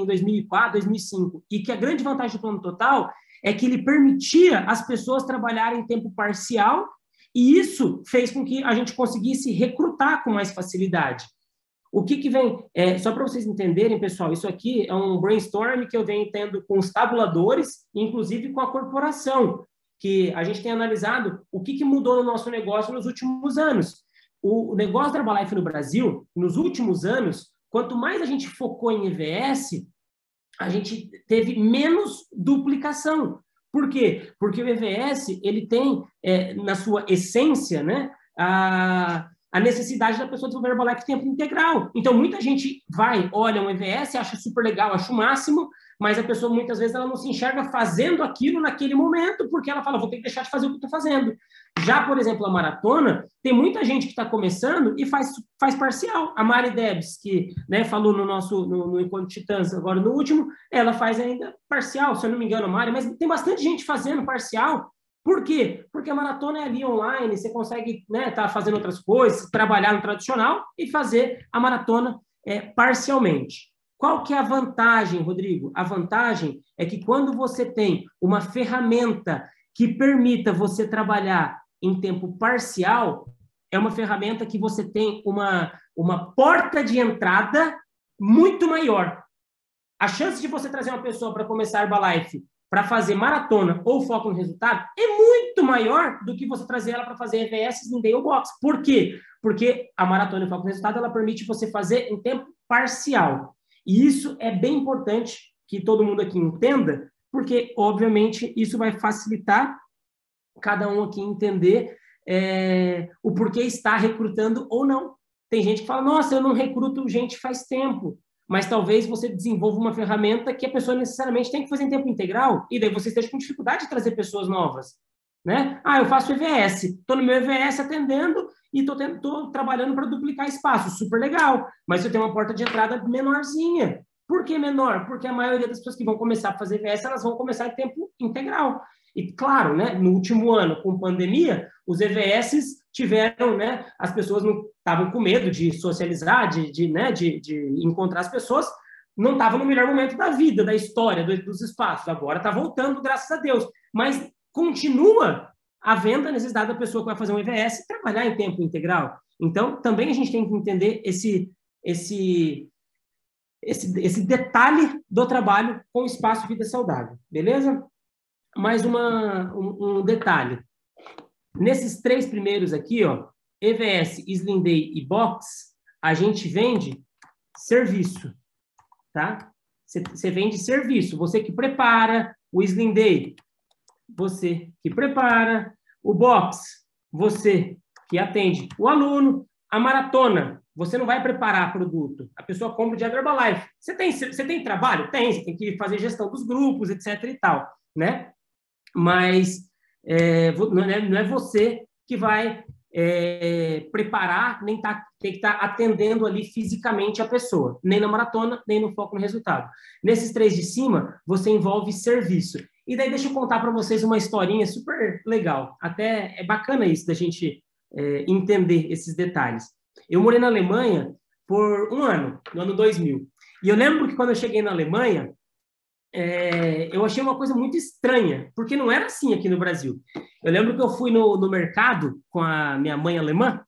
2004, 2005, e que a grande vantagem do plano total é que ele permitia as pessoas trabalharem em tempo parcial, e isso fez com que a gente conseguisse recrutar com mais facilidade. O que vem... só para vocês entenderem, pessoal, isso aqui é um brainstorm que eu venho tendo com os tabuladores, inclusive com a corporação, que a gente tem analisado o que mudou no nosso negócio nos últimos anos. O negócio da Herbalife no Brasil, nos últimos anos, quanto mais a gente focou em EVS, a gente teve menos duplicação. Por quê? Porque o EVS, ele tem, na sua essência, né, a necessidade da pessoa desenvolver Herbalife em tempo integral. Então, muita gente olha um EVS, acha super legal, acha o máximo, mas a pessoa, muitas vezes, ela não se enxerga fazendo aquilo naquele momento, porque ela fala, vou ter que deixar de fazer o que eu estou fazendo. Já, por exemplo, a maratona, tem muita gente que está começando e faz parcial. A Mari Debs, que, né, falou no Encontro Titãs, agora no último, ela faz ainda parcial, se eu não me engano, Mari, mas tem bastante gente fazendo parcial. Por quê? Porque a maratona é ali online, você consegue, né, tá fazendo outras coisas, trabalhar no tradicional e fazer a maratona parcialmente. Qual que é a vantagem, Rodrigo? A vantagem é que quando você tem uma ferramenta que permita você trabalhar em tempo parcial, é uma ferramenta que você tem uma porta de entrada muito maior. A chance de você trazer uma pessoa para começar a Herbalife para fazer maratona ou foco no resultado é muito maior do que você trazer ela para fazer EVS em Day ou Box. Por quê? Porque a maratona e foco no resultado, ela permite você fazer em tempo parcial. E isso é bem importante que todo mundo aqui entenda, porque, obviamente, isso vai facilitar cada um aqui entender o porquê está recrutando ou não. Tem gente que fala, nossa, eu não recruto gente faz tempo. Mas talvez você desenvolva uma ferramenta que a pessoa necessariamente tem que fazer em tempo integral, e daí você esteja com dificuldade de trazer pessoas novas. Né? Eu faço EVS, estou no meu EVS atendendo e estou trabalhando para duplicar espaço, super legal, mas eu tenho uma porta de entrada menorzinha. Por que menor? Porque a maioria das pessoas que vão começar a fazer EVS, elas vão começar em tempo integral. E claro, né, no último ano, com pandemia, os EVS tiveram, né, as pessoas não estavam com medo de socializar, de encontrar as pessoas, não estavam no melhor momento da vida, da história, dos espaços. Agora está voltando, graças a Deus. Mas continua havendo a necessidade da pessoa que vai fazer um EVS trabalhar em tempo integral. Então, também a gente tem que entender esse detalhe do trabalho com espaço vida saudável, beleza? Mais um detalhe. Nesses 3 primeiros aqui, ó, EVS, Slim Day e Box, a gente vende serviço, tá? Você vende serviço. Você que prepara o Slim Day, você que prepara o Box, você que atende o aluno, a maratona, você não vai preparar produto, a pessoa compra de Herbalife. Você tem trabalho? Tem, você tem que fazer gestão dos grupos, etc e tal, né? Mas não é você que vai preparar, nem tem que estar atendendo ali fisicamente a pessoa, nem na maratona, nem no foco no resultado. Nesses 3 de cima, você envolve serviço. E daí deixa eu contar para vocês uma historinha super legal. Até é bacana isso, da gente entender esses detalhes. Eu morei na Alemanha por 1 ano, no ano 2000. E eu lembro que quando eu cheguei na Alemanha, eu achei uma coisa muito estranha, porque não era assim aqui no Brasil. Eu lembro que eu fui no mercado com a minha mãe alemã,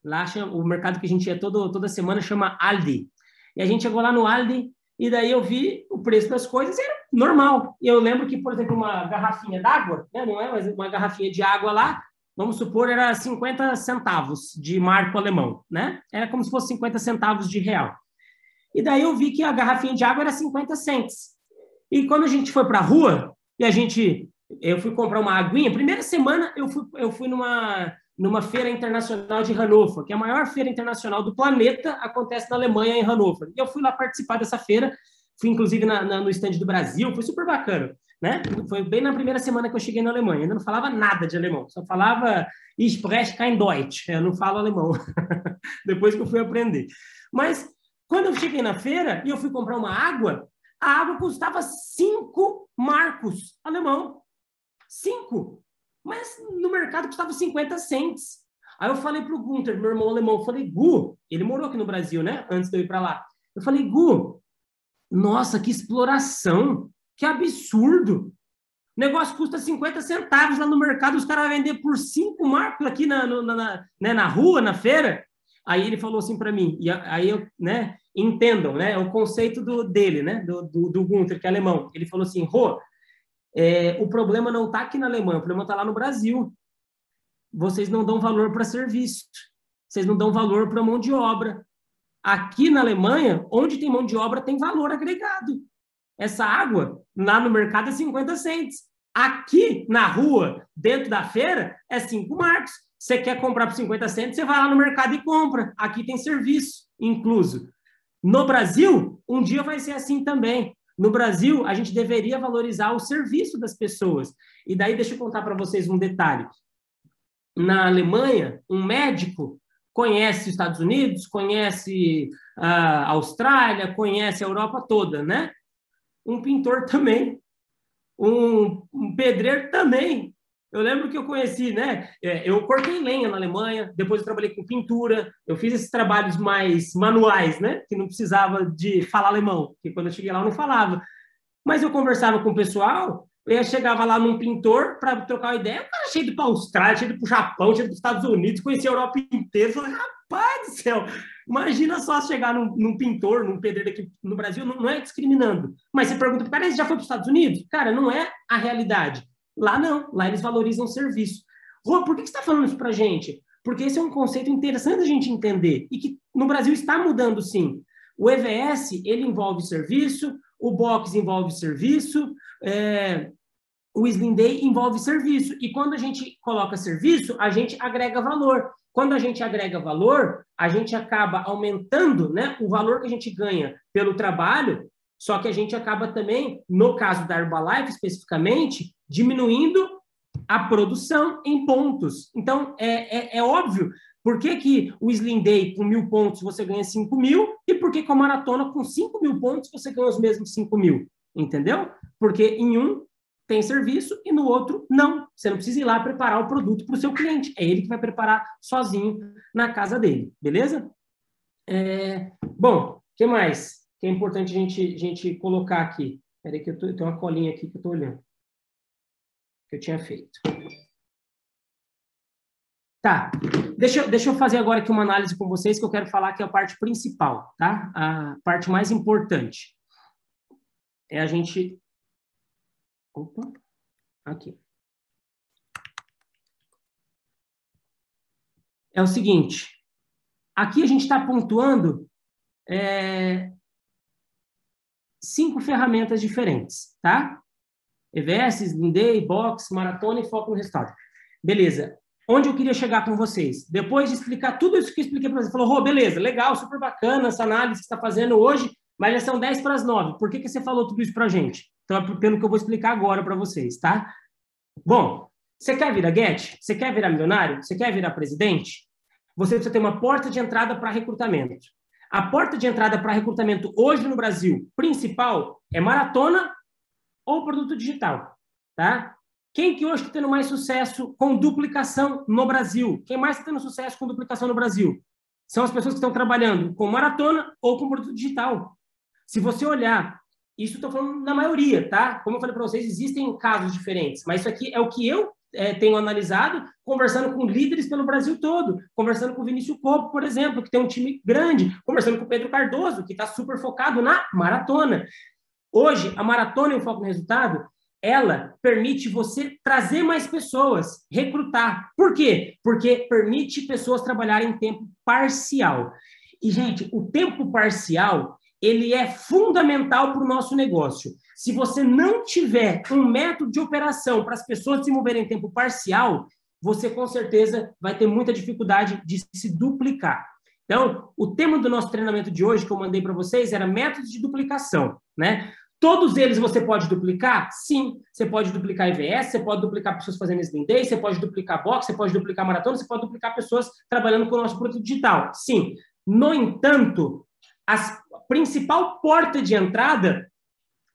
lá o mercado que a gente ia toda semana chama Aldi. E a gente chegou lá no Aldi, e daí eu vi o preço das coisas, e era normal. E eu lembro que, por exemplo, uma garrafinha d'água, né, não é, mas uma garrafinha de água lá, vamos supor, era 50 centavos de marco alemão, né? Era como se fosse 50 centavos de real. E daí eu vi que a garrafinha de água era 50 cents. E quando a gente foi para a rua, eu fui comprar uma aguinha, primeira semana eu fui numa feira internacional de Hannover, que é a maior feira internacional do planeta, acontece na Alemanha, em Hannover. E eu fui lá participar dessa feira, fui inclusive no stand do Brasil, foi super bacana, né? Foi bem na primeira semana que eu cheguei na Alemanha, ainda não falava nada de alemão, só falava Ich spreche kein Deutsch, eu não falo alemão, depois que eu fui aprender. Mas quando eu cheguei na feira e eu fui comprar uma água, a água custava 5 marcos alemão, 5, mas no mercado custava 50 cents. Aí eu falei pro Gunther, meu irmão alemão, eu falei, Gu, ele morou aqui no Brasil, né? Antes de eu ir para lá. Eu falei, Gu, nossa, que exploração, que absurdo. O negócio custa 50 centavos lá no mercado, os caras vão vender por 5 marcos aqui na rua, na feira. Aí ele falou assim para mim, e aí eu, né, entendam, né, o conceito dele, né, do Gunther, que é alemão. Ele falou assim, Rô, o problema não está aqui na Alemanha, o problema está lá no Brasil. Vocês não dão valor para serviço, vocês não dão valor para mão de obra. Aqui na Alemanha, onde tem mão de obra, tem valor agregado. Essa água, lá no mercado, é 50 cents. Aqui, na rua, dentro da feira, é 5 marcos. Você quer comprar por 50 cents, você vai lá no mercado e compra. Aqui tem serviço incluso. No Brasil, um dia vai ser assim também. No Brasil, a gente deveria valorizar o serviço das pessoas. E daí, deixa eu contar para vocês um detalhe. Na Alemanha, um médico conhece os Estados Unidos, conhece a Austrália, conhece a Europa toda, né? Um pintor também, um pedreiro também. Eu lembro que eu conheci, né? Eu cortei lenha na Alemanha, depois eu trabalhei com pintura, eu fiz esses trabalhos mais manuais, né? Que não precisava de falar alemão, porque quando eu cheguei lá eu não falava. Mas eu conversava com o pessoal, eu chegava lá num pintor para trocar uma ideia, o cara cheio de ir para a Austrália, cheio de ir para o Japão, cheio de ir para os Estados Unidos, conhecia a Europa inteira. Eu falei, rapaz do céu, imagina só chegar num pintor, num pedreiro aqui no Brasil, não é discriminando. Mas você pergunta para o cara, você já foi para os Estados Unidos? Cara, não é a realidade. Lá não, lá eles valorizam o serviço. Rô, por que você está falando isso para a gente? Porque esse é um conceito interessante a gente entender e que no Brasil está mudando sim. O EVS, ele envolve serviço, o Box envolve serviço, o Slim Day envolve serviço. E quando a gente coloca serviço, a gente agrega valor. Quando a gente agrega valor, a gente acaba aumentando, né, o valor que a gente ganha pelo trabalho, só que a gente acaba também, no caso da Herbalife especificamente, diminuindo a produção em pontos. Então, é óbvio, por que o Slim Day com 1.000 pontos você ganha 5.000 e por que com a maratona com 5.000 pontos você ganha os mesmos 5.000? Entendeu? Porque em um tem serviço e no outro não. Você não precisa ir lá preparar o produto para o seu cliente. É ele que vai preparar sozinho na casa dele. Beleza? Bom, o que mais que é importante a gente colocar aqui? Espera aí que eu tenho uma colinha aqui que eu estou olhando. Que eu tinha feito. Tá, deixa eu fazer agora aqui uma análise com vocês que eu quero falar que é a parte principal, tá? A parte mais importante é a gente... Opa, aqui. É o seguinte, aqui a gente está pontuando 5 ferramentas diferentes, tá? EVS, Slim Day, Box, Maratona e Foco no Resultado. Beleza. Onde eu queria chegar com vocês? Depois de explicar tudo isso que eu expliquei para vocês, falou, Rô, beleza, legal, super bacana essa análise que você está fazendo hoje, mas já são 10 para as 9. Por que você falou tudo isso para a gente? Então, é pelo que eu vou explicar agora para vocês, tá? Bom, você quer virar Get? Você quer virar milionário? Você quer virar presidente? Você precisa ter uma porta de entrada para recrutamento. A porta de entrada para recrutamento hoje no Brasil, principal, é maratona ou produto digital, tá? Quem que hoje está tendo mais sucesso com duplicação no Brasil? Quem mais está tendo sucesso com duplicação no Brasil? São as pessoas que estão trabalhando com maratona ou com produto digital. Se você olhar, isso estou falando na maioria, tá? Como eu falei para vocês, existem casos diferentes, mas isso aqui é o que eu tenho analisado, conversando com líderes pelo Brasil todo, conversando com o Vinícius Copo, por exemplo, que tem um time grande, conversando com o Pedro Cardoso, que está super focado na maratona. Hoje, a maratona e o foco no resultado, ela permite você trazer mais pessoas, recrutar. Por quê? Porque permite pessoas trabalharem em tempo parcial. E, gente, o tempo parcial, ele é fundamental para o nosso negócio. Se você não tiver um método de operação para as pessoas se moverem em tempo parcial, você, com certeza, vai ter muita dificuldade de se duplicar. Então, o tema do nosso treinamento de hoje, que eu mandei para vocês, era métodos de duplicação, né? Todos eles você pode duplicar? Sim. Você pode duplicar IVS, você pode duplicar pessoas fazendo Slim Day, você pode duplicar box, você pode duplicar maratona, você pode duplicar pessoas trabalhando com o nosso produto digital. Sim. No entanto, a principal porta de entrada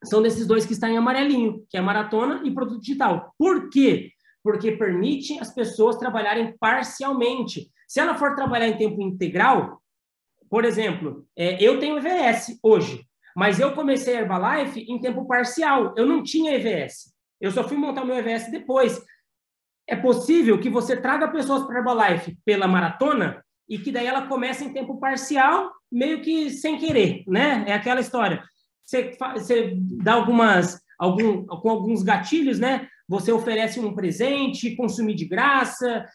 são desses dois que estão em amarelinho, que é maratona e produto digital. Por quê? Porque permite as pessoas trabalharem parcialmente. Se ela for trabalhar em tempo integral, por exemplo, eu tenho EVS hoje, mas eu comecei a Herbalife em tempo parcial. Eu não tinha EVS. Eu só fui montar o meu EVS depois. É possível que você traga pessoas para a Herbalife pela maratona e que daí ela comece em tempo parcial, meio que sem querer, né? É aquela história. Você dá com alguns gatilhos, né? Você oferece um presente, consumir de graça,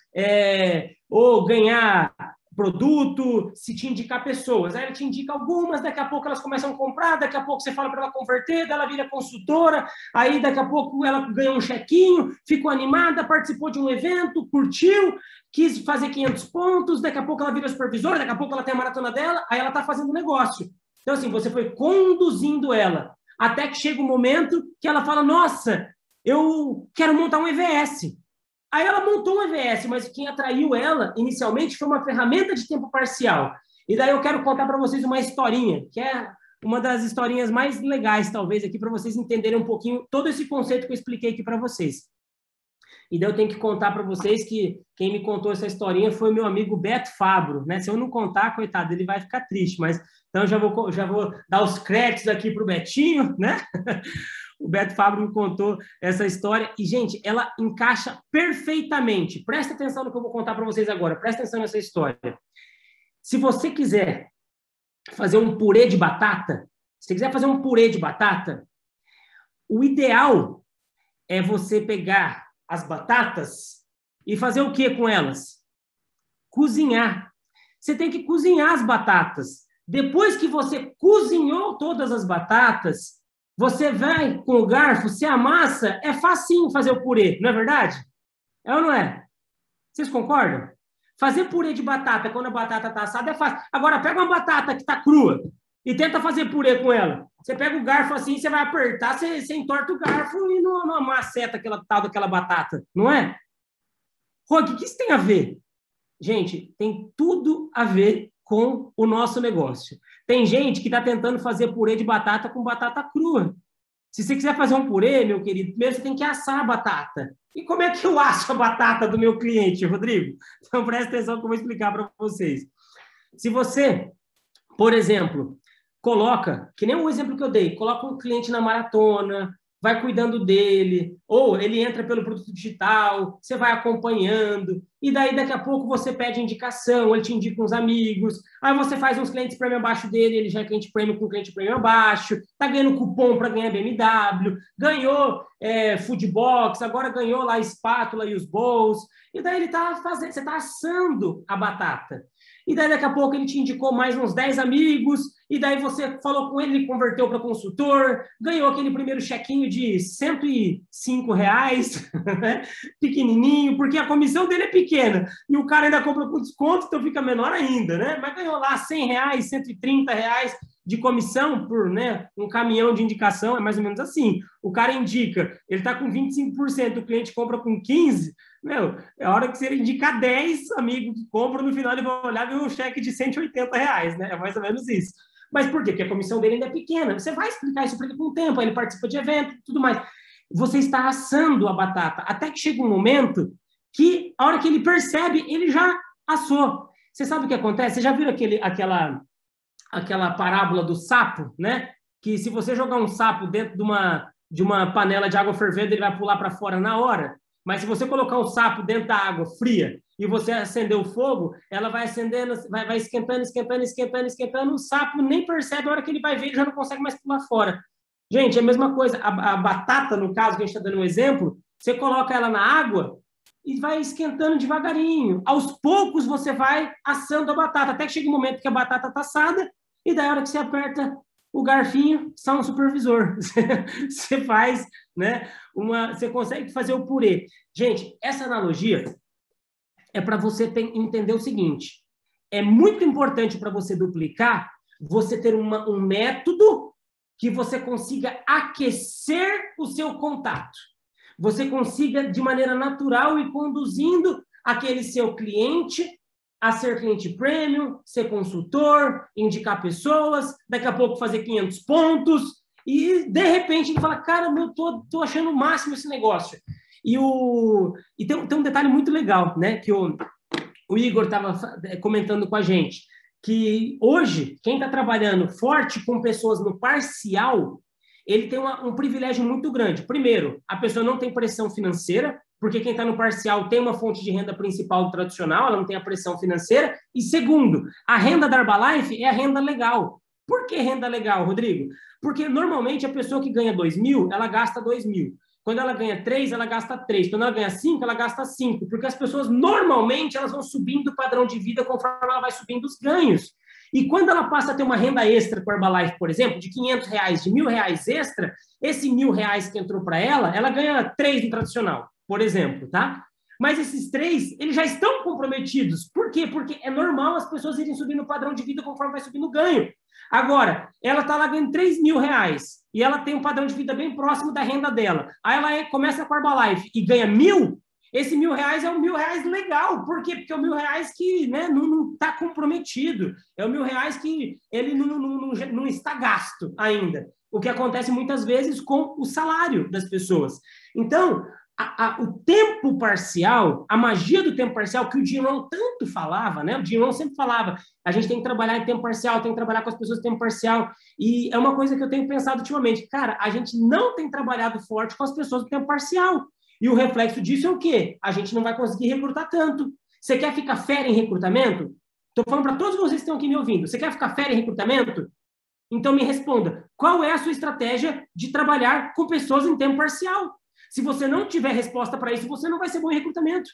ou ganhar produto, se te indicar pessoas. Aí ela te indica algumas, daqui a pouco elas começam a comprar, daqui a pouco você fala para ela converter, daí ela vira consultora, aí daqui a pouco ela ganhou um chequinho, ficou animada, participou de um evento, curtiu, quis fazer 500 pontos, daqui a pouco ela vira supervisora, daqui a pouco ela tem a maratona dela, aí ela está fazendo negócio. Então, assim, você foi conduzindo ela, até que chega um momento que ela fala, nossa, eu quero montar um EVS. Aí ela montou um EVS, mas quem atraiu ela, inicialmente, foi uma ferramenta de tempo parcial. E daí eu quero contar para vocês uma historinha, que é uma das historinhas mais legais, talvez, aqui, para vocês entenderem um pouquinho todo esse conceito que eu expliquei aqui para vocês. E daí eu tenho que contar para vocês que quem me contou essa historinha foi o meu amigo Beto Fabro, né? Se eu não contar, coitado, ele vai ficar triste, mas então já vou dar os créditos aqui para o Betinho, né? O Beto Fabro me contou essa história e, gente, ela encaixa perfeitamente. Presta atenção no que eu vou contar para vocês agora. Presta atenção nessa história. Se você quiser fazer um purê de batata, o ideal é você pegar as batatas e fazer o que com elas? Cozinhar. Você tem que cozinhar as batatas. Depois que você cozinhou todas as batatas, você vai com o garfo, você amassa, é facinho fazer o purê, não é verdade? É ou não é? Vocês concordam? Fazer purê de batata quando a batata está assada é fácil. Agora, pega uma batata que está crua e tenta fazer purê com ela. Você pega o garfo assim, você vai apertar, você entorta o garfo e não amaceta aquela tal daquela batata, não é? Rô, o que isso tem a ver? Gente, tem tudo a ver com o nosso negócio. Tem gente que está tentando fazer purê de batata com batata crua. Se você quiser fazer um purê, meu querido, primeiro você tem que assar a batata. E como é que eu asso a batata do meu cliente, Rodrigo? Então, presta atenção que eu vou explicar para vocês. Se você, por exemplo, coloca, que nem o exemplo que eu dei, coloca um cliente na maratona, vai cuidando dele, ou ele entra pelo produto digital, você vai acompanhando, e daí daqui a pouco você pede indicação, ele te indica uns amigos, aí você faz uns clientes prêmio abaixo dele, ele já é cliente prêmio com cliente prêmio abaixo, tá ganhando cupom para ganhar BMW, ganhou Foodbox, agora ganhou lá a espátula e os bowls, e daí ele tá fazendo, você tá assando a batata. E daí, daqui a pouco, ele te indicou mais uns 10 amigos, e daí você falou com ele, ele converteu para consultor, ganhou aquele primeiro chequinho de R$105, né? Pequenininho, porque a comissão dele é pequena, e o cara ainda compra com desconto, então fica menor ainda, né? Mas ganhou lá R$100, R$130 de comissão por, né, um caminhão de indicação, é mais ou menos assim. O cara indica, ele está com 25%, o cliente compra com 15%, meu, é hora que você indicar 10 amigos que compram, no final ele vai olhar e ver um cheque de R$180, né? É mais ou menos isso. Mas por quê? Porque a comissão dele ainda é pequena. Você vai explicar isso para ele com o tempo, aí ele participa de evento e tudo mais. Você está assando a batata, até que chega um momento que, a hora que ele percebe, ele já assou. Você sabe o que acontece? Você já viu aquela parábola do sapo, né? Que se você jogar um sapo dentro de uma panela de água fervendo, ele vai pular para fora na hora. Mas se você colocar o sapo dentro da água fria e você acender o fogo, ela vai acendendo, vai esquentando, esquentando, esquentando, esquentando, o sapo nem percebe, a hora que ele vai ver, ele já não consegue mais pular fora. Gente, é a mesma coisa. A batata, no caso que a gente está dando um exemplo, você coloca ela na água e vai esquentando devagarinho. Aos poucos você vai assando a batata, até que chega um momento que a batata está assada, e daí a hora que você aperta o garfinho, só um supervisor. Você faz, né? Você consegue fazer o purê. Gente, essa analogia é para você entender o seguinte: é muito importante para você duplicar, você ter um método que você consiga aquecer o seu contato. Você consiga, de maneira natural, ir conduzindo aquele seu cliente a ser cliente premium, ser consultor, indicar pessoas, daqui a pouco fazer 500 pontos, e, de repente, ele fala, cara, eu tô achando o máximo esse negócio. E tem um detalhe muito legal, né, que o Igor estava comentando com a gente, que hoje, quem está trabalhando forte com pessoas no parcial, ele tem um privilégio muito grande. Primeiro, a pessoa não tem pressão financeira, porque quem está no parcial tem uma fonte de renda principal tradicional, ela não tem a pressão financeira. E segundo, a renda da Herbalife é a renda legal. Por que renda legal, Rodrigo? Porque normalmente a pessoa que ganha 2.000, ela gasta 2.000. Quando ela ganha 3, ela gasta 3. Quando ela ganha 5, ela gasta 5. Porque as pessoas, normalmente, elas vão subindo o padrão de vida conforme ela vai subindo os ganhos. E quando ela passa a ter uma renda extra com a Herbalife, por exemplo, de R$500, de R$1.000 extra, esse R$1.000 que entrou para ela ganha 3 no tradicional, por exemplo, tá? Mas esses 3, eles já estão comprometidos. Por quê? Porque é normal as pessoas irem subindo o padrão de vida conforme vai subindo o ganho. Agora, ela está lá ganhando R$3.000 e ela tem um padrão de vida bem próximo da renda dela. Aí ela começa com a Herbalife e ganha 1.000, esse R$1.000 é um R$1.000 legal. Por quê? Porque é o R$1.000 que, né, não está comprometido. É o R$1.000 que ele não está gasto ainda. O que acontece muitas vezes com o salário das pessoas. Então, o tempo parcial, a magia do tempo parcial, que o Jim Rohn tanto falava, né? O Jim Rohn sempre falava, a gente tem que trabalhar em tempo parcial, tem que trabalhar com as pessoas em tempo parcial. E é uma coisa que eu tenho pensado ultimamente. Cara, a gente não tem trabalhado forte com as pessoas do tempo parcial. E o reflexo disso é o quê? A gente não vai conseguir recrutar tanto. Você quer ficar fera em recrutamento? Estou falando para todos vocês que estão aqui me ouvindo. Você quer ficar fera em recrutamento? Então me responda. Qual é a sua estratégia de trabalhar com pessoas em tempo parcial? Se você não tiver resposta para isso, você não vai ser bom em recrutamento.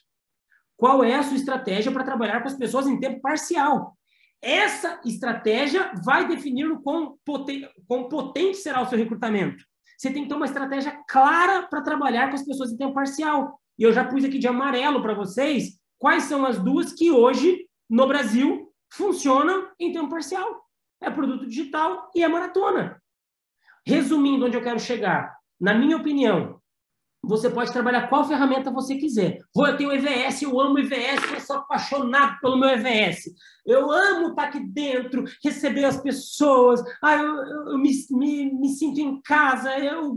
Qual é a sua estratégia para trabalhar com as pessoas em tempo parcial? Essa estratégia vai definir o quão potente será o seu recrutamento. Você tem que ter uma estratégia clara para trabalhar com as pessoas em tempo parcial. E eu já pus aqui de amarelo para vocês quais são as duas que hoje, no Brasil, funcionam em tempo parcial. É produto digital e é maratona. Resumindo onde eu quero chegar, na minha opinião, você pode trabalhar qual ferramenta você quiser. Eu tenho EVS, eu amo EVS, eu sou apaixonado pelo meu EVS. Eu amo estar aqui dentro, receber as pessoas. Eu me sinto em casa. Eu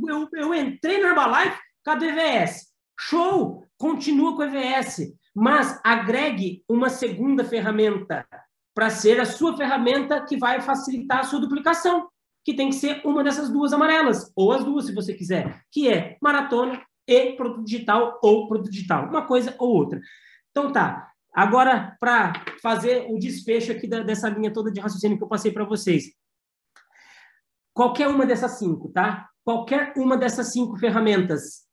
entrei no Herbalife, cadê EVS? Show! Continua com o EVS. Mas agregue uma segunda ferramenta para ser a sua ferramenta que vai facilitar a sua duplicação, que tem que ser uma dessas duas amarelas, ou as duas, se você quiser, que é maratona e produto digital ou produto digital, uma coisa ou outra. Então tá, agora para fazer o desfecho aqui dessa linha toda de raciocínio que eu passei para vocês. Qualquer uma dessas 5, tá? Qualquer uma dessas 5 ferramentas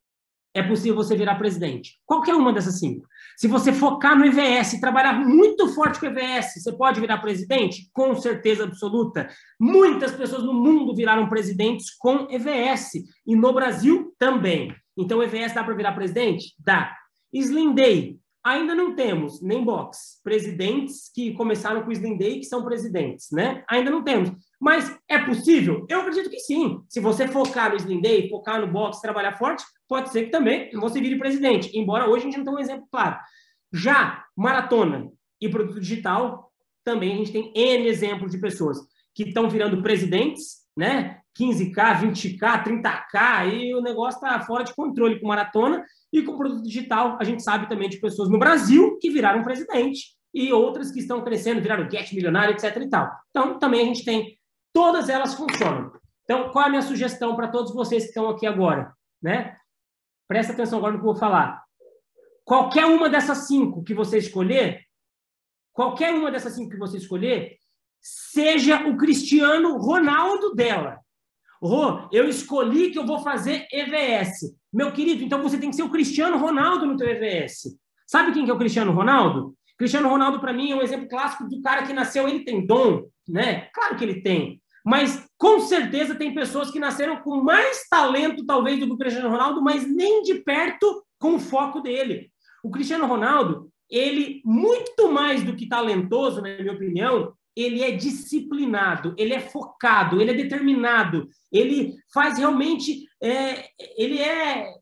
é possível você virar presidente. Qualquer uma dessas 5. Se você focar no EVS, trabalhar muito forte com o EVS, você pode virar presidente? Com certeza absoluta. Muitas pessoas no mundo viraram presidentes com EVS. E no Brasil também. Então, o EVS dá para virar presidente? Dá. Slim Day. Ainda não temos, nem box, presidentes que começaram com o Slim Day que são presidentes, né? Ainda não temos. Mas é possível? Eu acredito que sim. Se você focar no Slim Day, focar no box, trabalhar forte, pode ser que também você vire presidente. Embora hoje a gente não tenha um exemplo claro. Já maratona e produto digital, também a gente tem N exemplos de pessoas que estão virando presidentes, né? 15K, 20K, 30K, e o negócio está fora de controle com maratona. E com produto digital, a gente sabe também de pessoas no Brasil que viraram presidente e outras que estão crescendo, viraram Get milionário, etc. e tal. Então, também a gente tem, todas elas funcionam. Então, qual é a minha sugestão para todos vocês que estão aqui agora? Né? Presta atenção agora no que eu vou falar. Qualquer uma dessas 5 que você escolher, seja o Cristiano Ronaldo dela. Rô, eu escolhi que eu vou fazer EVS. Meu querido, então você tem que ser o Cristiano Ronaldo no teu EVS. Sabe quem que é o Cristiano Ronaldo? Cristiano Ronaldo, para mim, é um exemplo clássico do cara que nasceu, ele tem dom, né? Claro que ele tem. Mas, com certeza, tem pessoas que nasceram com mais talento, talvez, do que o Cristiano Ronaldo, mas nem de perto com o foco dele. O Cristiano Ronaldo, ele, muito mais do que talentoso, na minha opinião, ele é disciplinado, ele é focado, ele é determinado, ele faz realmente, ele é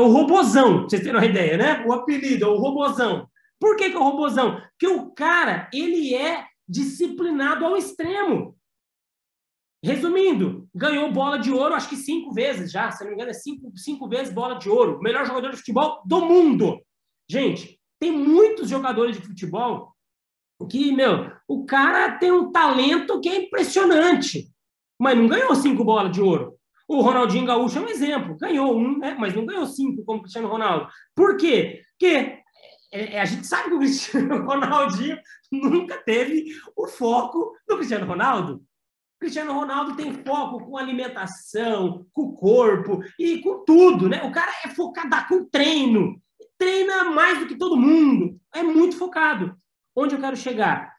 o robozão, pra vocês terem uma ideia, né? O apelido é o robozão. Por que é o robozão? Porque o cara, ele é disciplinado ao extremo. Resumindo, ganhou bola de ouro, acho que 5 vezes já, se não me engano, é 5 vezes bola de ouro. O melhor jogador de futebol do mundo. Gente, tem muitos jogadores de futebol que, o cara tem um talento que é impressionante, mas não ganhou 5 bolas de ouro. O Ronaldinho Gaúcho é um exemplo. Ganhou 1, né? Mas não ganhou 5 como o Cristiano Ronaldo. Por quê? Porque a gente sabe que o Cristiano Ronaldinho nunca teve o foco do Cristiano Ronaldo. O Cristiano Ronaldo tem foco com alimentação, com o corpo e com tudo, né? O cara é focado com treino. Treina mais do que todo mundo. É muito focado. Onde eu quero chegar?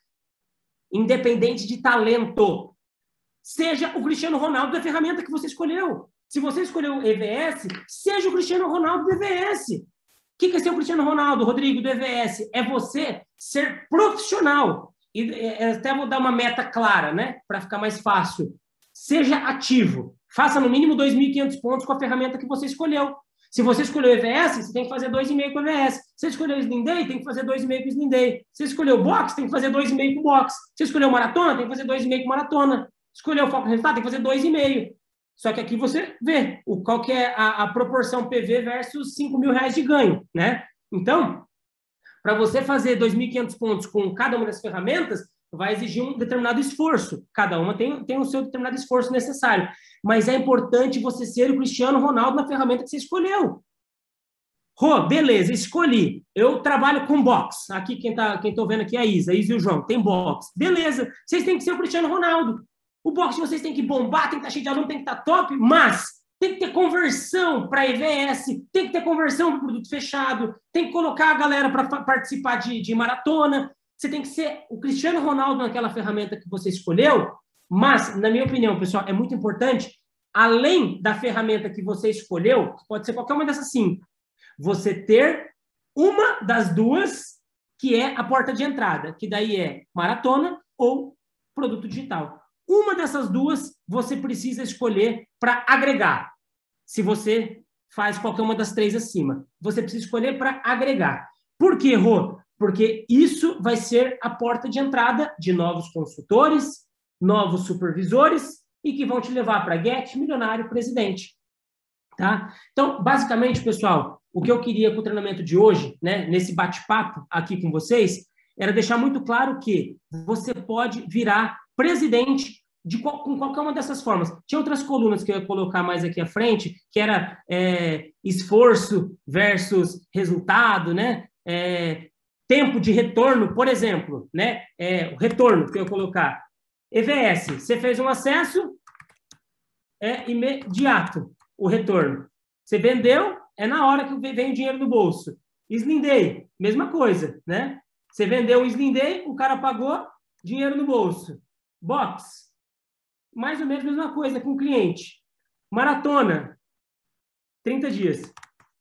Independente de talento, seja o Cristiano Ronaldo da ferramenta que você escolheu. Se você escolheu o EVS, seja o Cristiano Ronaldo do EVS. O que é ser o Cristiano Ronaldo, Rodrigo, do EVS? É você ser profissional. E até vou dar uma meta clara, né? Para ficar mais fácil. Seja ativo. Faça no mínimo 2.500 pontos com a ferramenta que você escolheu. Se você escolheu o EVS, você tem que fazer 2,5 com o EVS. Se você escolheu o Slim Day, tem que fazer 2,5 com o Slim Day. Se você escolheu o Box, tem que fazer 2,5 com o Box. Se você escolheu Maratona, tem que fazer 2,5 com Maratona. Escolheu o Foco no Resultado, tem que fazer 2,5. Só que aqui você vê qual que é a proporção PV versus R$5.000 de ganho, né? Então, para você fazer 2.500 pontos com cada uma das ferramentas, vai exigir um determinado esforço. Cada uma tem o seu determinado esforço necessário. Mas é importante você ser o Cristiano Ronaldo na ferramenta que você escolheu. Beleza, escolhi. Eu trabalho com box. Aqui, quem tô vendo aqui é a Isa e o João. Tem box. Beleza. Vocês têm que ser o Cristiano Ronaldo. O box vocês têm que bombar, tem que estar cheio de aluno, tem que estar top, mas tem que ter conversão para EVS, tem que ter conversão para produto fechado, tem que colocar a galera para participar de maratona. Você tem que ser o Cristiano Ronaldo naquela ferramenta que você escolheu, mas, na minha opinião, pessoal, é muito importante, além da ferramenta que você escolheu, pode ser qualquer uma dessas 5, você ter uma das duas que é a porta de entrada, que daí é maratona ou produto digital. Uma dessas duas você precisa escolher para agregar. Se você faz qualquer uma das 3 acima, você precisa escolher para agregar. Por quê, Rô? Porque isso vai ser a porta de entrada de novos consultores, novos supervisores e que vão te levar para Get Milionário Presidente. Tá? Então, basicamente, pessoal, o que eu queria com o treinamento de hoje, né, nesse bate-papo aqui com vocês, era deixar muito claro que você pode virar presidente com qualquer uma dessas formas. Tinha outras colunas que eu ia colocar mais aqui à frente, que era esforço versus resultado, né? Tempo de retorno, por exemplo, né? O retorno que eu ia colocar. EVS, você fez um acesso, é imediato o retorno. Você vendeu, é na hora que vem o dinheiro do bolso. Slim Day, mesma coisa, né? Você vendeu um Slim Day, o cara pagou, dinheiro no bolso. Box, mais ou menos a mesma coisa com o cliente. Maratona, 30 dias.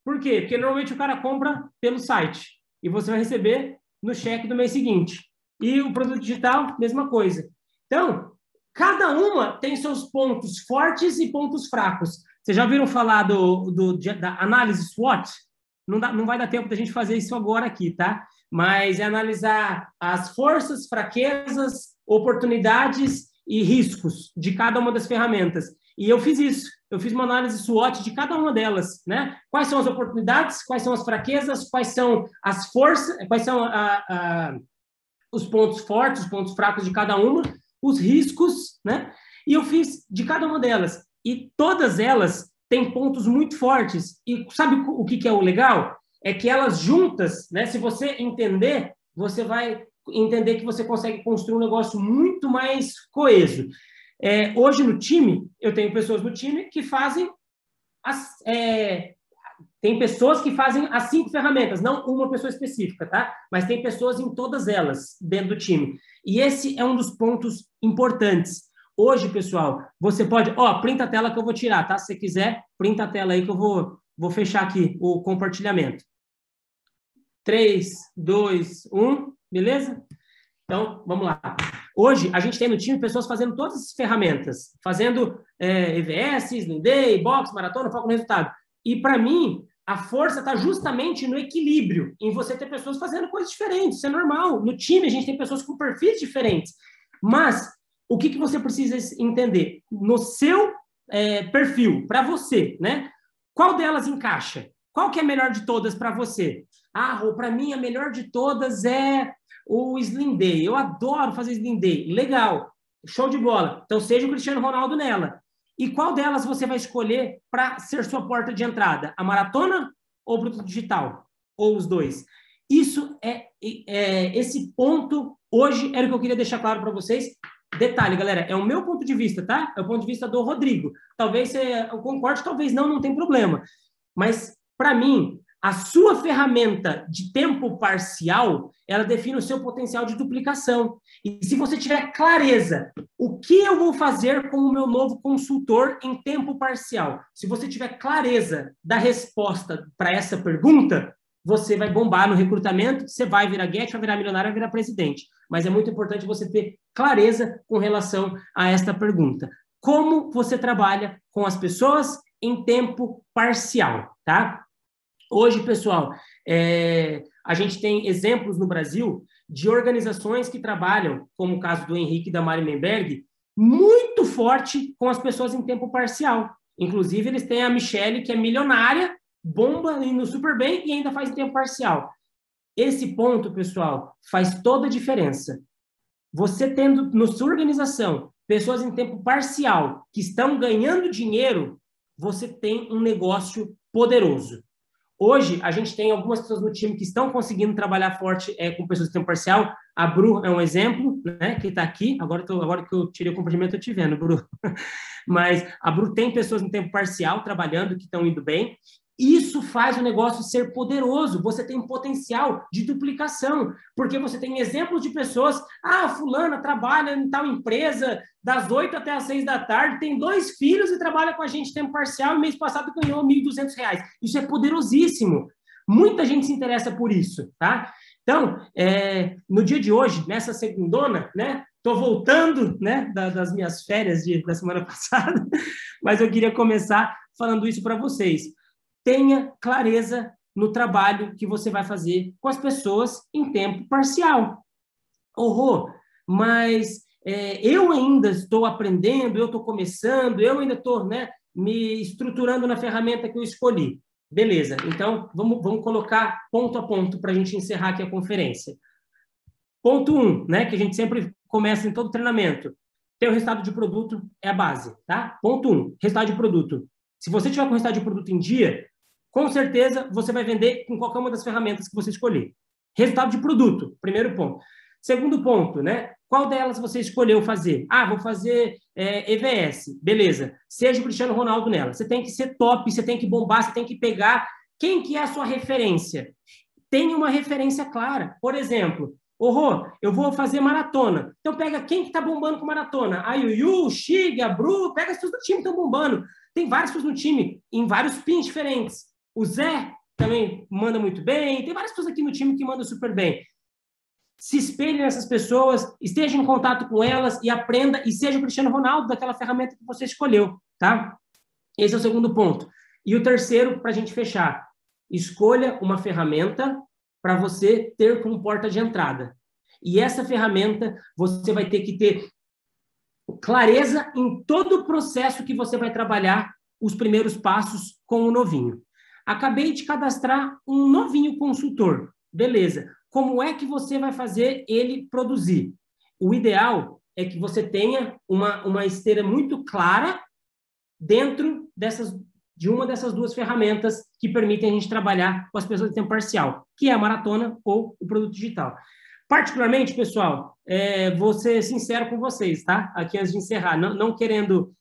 Por quê? Porque normalmente o cara compra pelo site e você vai receber no cheque do mês seguinte. E o produto digital, mesma coisa. Então, cada uma tem seus pontos fortes e pontos fracos. Vocês já ouviram falar da análise SWOT? Não vai dar tempo da gente fazer isso agora aqui, tá? Mas é analisar as forças, fraquezas, oportunidades e riscos de cada uma das ferramentas. E eu fiz isso. Eu fiz uma análise SWOT de cada uma delas, né? Quais são as oportunidades, quais são as fraquezas, quais são as forças, quais são os pontos fortes, os pontos fracos de cada uma, os riscos, né? E eu fiz de cada uma delas. E todas elas têm pontos muito fortes. E sabe o que é o legal? É que elas juntas, né? Se você entender, você vai entender que você consegue construir um negócio muito mais coeso. Hoje no time, eu tenho pessoas no time que fazem tem pessoas que fazem as 5 ferramentas, não uma pessoa específica, tá? Mas tem pessoas em todas elas dentro do time. E esse é um dos pontos importantes. Hoje, pessoal, você pode... printa a tela que eu vou tirar, tá? Se você quiser, printa a tela aí que eu vou fechar aqui o compartilhamento. 3, 2, 1, beleza? Então, vamos lá. Hoje, a gente tem no time pessoas fazendo todas as ferramentas, fazendo EVS, Slim Day, box, maratona, foco no resultado. E, para mim, a força está justamente no equilíbrio, em você ter pessoas fazendo coisas diferentes. Isso é normal. No time, a gente tem pessoas com perfis diferentes. Mas, o que você precisa entender? No seu perfil, para você, né? Qual delas encaixa? Qual que é a melhor de todas para você? Para mim, a melhor de todas é o Slim Day. Eu adoro fazer Slim Day. Legal. Show de bola. Então, seja o Cristiano Ronaldo nela. E qual delas você vai escolher para ser sua porta de entrada? A maratona ou o produto digital? Ou os dois? Isso esse ponto, hoje, era o que eu queria deixar claro para vocês. Detalhe, galera, é o meu ponto de vista, tá? É o ponto de vista do Rodrigo. Talvez eu concorde, talvez não tem problema. Mas, para mim, a sua ferramenta de tempo parcial, ela define o seu potencial de duplicação. E se você tiver clareza, o que eu vou fazer com o meu novo consultor em tempo parcial? Se você tiver clareza da resposta para essa pergunta, você vai bombar no recrutamento, você vai virar get, vai virar milionário, vai virar presidente. Mas é muito importante você ter clareza com relação a esta pergunta. Como você trabalha com as pessoas em tempo parcial, tá? Hoje, pessoal, a gente tem exemplos no Brasil de organizações que trabalham, como o caso do Henrique e da Mari Menberg, muito forte com as pessoas em tempo parcial. Inclusive, eles têm a Michelle, que é milionária, bomba, indo super bem e ainda faz em tempo parcial. Esse ponto, pessoal, faz toda a diferença. Você tendo na sua organização pessoas em tempo parcial que estão ganhando dinheiro, você tem um negócio poderoso. Hoje, a gente tem algumas pessoas no time que estão conseguindo trabalhar forte com pessoas de tempo parcial. A Bru é um exemplo, né, que está aqui. Agora que eu tirei o cumprimento, eu te vendo, Bru. Mas a Bru tem pessoas em tempo parcial trabalhando, que estão indo bem. Isso faz o negócio ser poderoso. Você tem potencial de duplicação, porque você tem exemplos de pessoas, fulana trabalha em tal empresa das 8 até as 6 da tarde, tem 2 filhos e trabalha com a gente em tempo parcial e mês passado ganhou R$ 1.200. Isso é poderosíssimo. Muita gente se interessa por isso, tá? Então, no dia de hoje, nessa segundona, né? Estou voltando, né, das minhas férias da semana passada, mas eu queria começar falando isso para vocês. Tenha clareza no trabalho que você vai fazer com as pessoas em tempo parcial. Mas eu ainda estou aprendendo, eu estou começando, eu ainda estou, né, me estruturando na ferramenta que eu escolhi. Beleza, então vamos colocar ponto a ponto para a gente encerrar aqui a conferência. Ponto 1, né, que a gente sempre começa em todo treinamento. Ter o resultado de produto é a base, tá? Ponto 1, resultado de produto. Se você tiver com o resultado de produto em dia, com certeza você vai vender com qualquer uma das ferramentas que você escolher. Resultado de produto, primeiro ponto. Segundo ponto, né? Qual delas você escolheu fazer? Vou fazer EVS, beleza. Seja o Cristiano Ronaldo nela. Você tem que ser top, você tem que bombar, você tem que pegar quem que é a sua referência. Tenha uma referência clara. Por exemplo, eu vou fazer maratona. Então pega quem que está bombando com maratona. A Yuyu, o Shig, a Bru, pega as pessoas do time que estão bombando. Tem várias pessoas no time, em vários pins diferentes. O Zé também manda muito bem. Tem várias pessoas aqui no time que mandam super bem. Se espelhe nessas pessoas, esteja em contato com elas e aprenda e seja o Cristiano Ronaldo daquela ferramenta que você escolheu, tá? Esse é o segundo ponto. E o terceiro, para a gente fechar, escolha uma ferramenta para você ter como porta de entrada. E essa ferramenta, você vai ter que ter clareza em todo o processo que você vai trabalhar os primeiros passos com o novinho. Acabei de cadastrar um novinho consultor. Beleza. Como é que você vai fazer ele produzir? O ideal é que você tenha uma esteira muito clara dentro de uma dessas duas ferramentas que permitem a gente trabalhar com as pessoas de tempo parcial, que é a maratona ou o produto digital. Particularmente, pessoal, vou ser sincero com vocês, tá? Aqui antes de encerrar, não querendo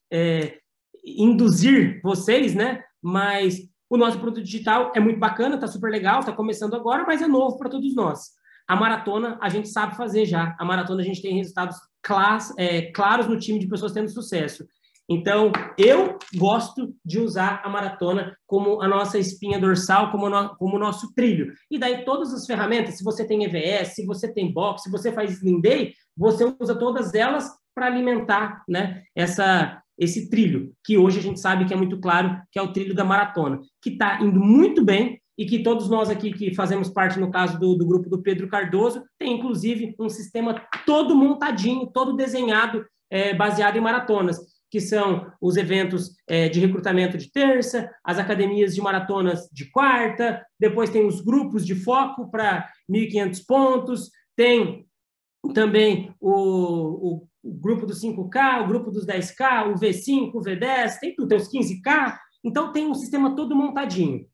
induzir vocês, né? Mas o nosso produto digital é muito bacana, tá super legal, tá começando agora, mas é novo para todos nós. A maratona a gente sabe fazer já. A maratona a gente tem resultados claros no time de pessoas tendo sucesso. Então, eu gosto de usar a maratona como a nossa espinha dorsal, como o nosso trilho. E daí todas as ferramentas, se você tem EVS, se você tem box, se você faz Slim Day, você usa todas elas para alimentar, né, esse trilho, que hoje a gente sabe que é muito claro, que é o trilho da maratona, que está indo muito bem e que todos nós aqui que fazemos parte, no caso do grupo do Pedro Cardoso, tem inclusive um sistema todo montadinho, todo desenhado, baseado em maratonas, que são os eventos de recrutamento de terça, as academias de maratonas de quarta, depois tem os grupos de foco para 1.500 pontos, tem também o grupo dos 5K, o grupo dos 10K, o V5, o V10, tem tudo, tem os 15K, então tem um sistema todo montadinho.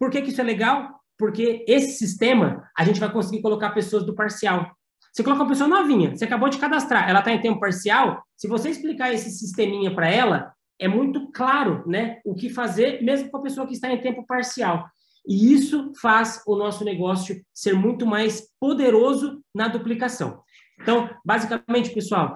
Por que isso é legal? Porque esse sistema, a gente vai conseguir colocar pessoas do parcial. Você coloca uma pessoa novinha, você acabou de cadastrar, ela está em tempo parcial, se você explicar esse sisteminha para ela, é muito claro, né, o que fazer, mesmo com a pessoa que está em tempo parcial. E isso faz o nosso negócio ser muito mais poderoso na duplicação. Então, basicamente, pessoal,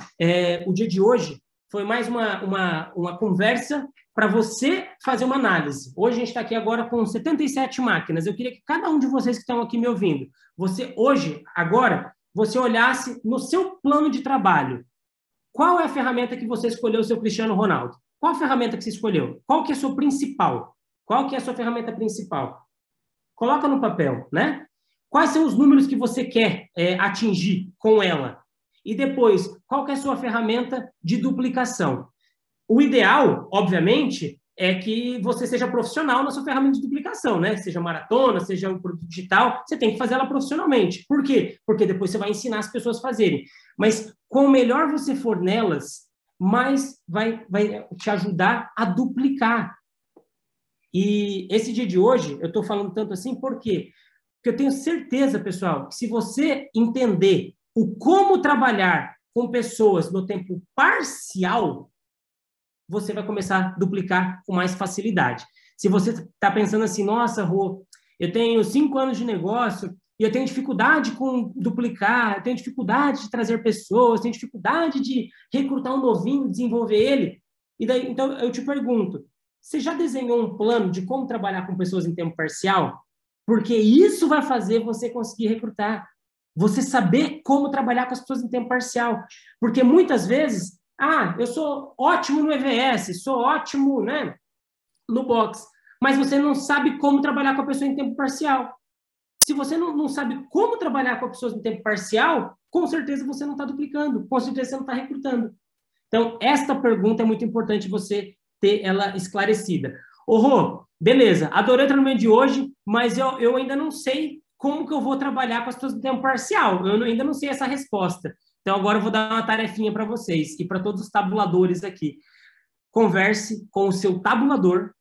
o dia de hoje foi mais uma conversa para você fazer uma análise. Hoje a gente está aqui agora com 77 máquinas. Eu queria que cada um de vocês que estão aqui me ouvindo, você hoje, agora, você olhasse no seu plano de trabalho. Qual é a ferramenta que você escolheu, seu Cristiano Ronaldo? Qual a ferramenta que você escolheu? Qual que é a sua principal? Qual que é a sua ferramenta principal? Coloca no papel, né? Quais são os números que você quer atingir com ela? E depois, qual que é a sua ferramenta de duplicação? O ideal, obviamente, é que você seja profissional na sua ferramenta de duplicação, né? Seja maratona, seja um produto digital, você tem que fazer ela profissionalmente. Por quê? Porque depois você vai ensinar as pessoas a fazerem. Mas quanto melhor você for nelas, mais vai te ajudar a duplicar. E esse dia de hoje, eu estou falando tanto assim, por quê? Porque eu tenho certeza, pessoal, que se você entender o como trabalhar com pessoas no tempo parcial, você vai começar a duplicar com mais facilidade. Se você está pensando assim, nossa, Rô, eu tenho 5 anos de negócio e eu tenho dificuldade com duplicar, eu tenho dificuldade de trazer pessoas, tenho dificuldade de recrutar um novinho, desenvolver ele. E daí, então, eu te pergunto, você já desenhou um plano de como trabalhar com pessoas em tempo parcial? Porque isso vai fazer você conseguir recrutar. Você saber como trabalhar com as pessoas em tempo parcial. Porque muitas vezes, eu sou ótimo no EVS, sou ótimo, né, no box, mas você não sabe como trabalhar com a pessoa em tempo parcial. Se você não sabe como trabalhar com as pessoas em tempo parcial, com certeza você não está duplicando, com certeza você não está recrutando. Então, esta pergunta é muito importante você ter ela esclarecida. Rô, beleza, adorei o treinamento de hoje, mas eu ainda não sei como que eu vou trabalhar com as pessoas em tempo parcial. Eu ainda não sei essa resposta. Então, agora eu vou dar uma tarefinha para vocês e para todos os tabuladores aqui. Converse com o seu tabulador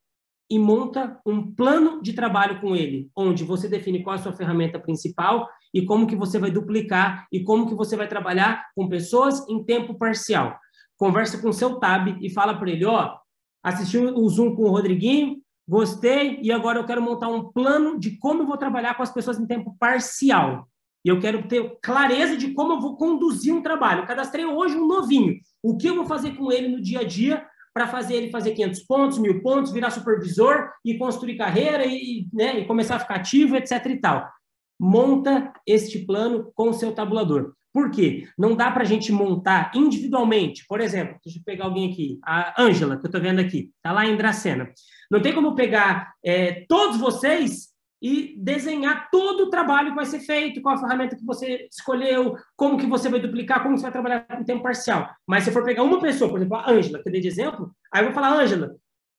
e monta um plano de trabalho com ele, onde você define qual é a sua ferramenta principal e como que você vai duplicar e como que você vai trabalhar com pessoas em tempo parcial. Conversa com o seu tab e fala para ele, assisti o Zoom com o Rodriguinho, gostei e agora eu quero montar um plano de como eu vou trabalhar com as pessoas em tempo parcial. E eu quero ter clareza de como eu vou conduzir um trabalho. Eu cadastrei hoje um novinho. O que eu vou fazer com ele no dia a dia para fazer ele fazer 500 pontos, 1.000 pontos, virar supervisor e construir carreira e começar a ficar ativo, etc. e tal. Monta este plano com o seu tabulador. Por quê? Não dá para a gente montar individualmente. Por exemplo, deixa eu pegar alguém aqui. A Ângela, que eu estou vendo aqui. Está lá em Dracena. Não tem como pegar todos vocês e desenhar todo o trabalho que vai ser feito, qual a ferramenta que você escolheu, como que você vai duplicar, como você vai trabalhar com tempo parcial. Mas se eu for pegar uma pessoa, por exemplo, a Ângela, que eu dei de exemplo, aí eu vou falar, Ângela, o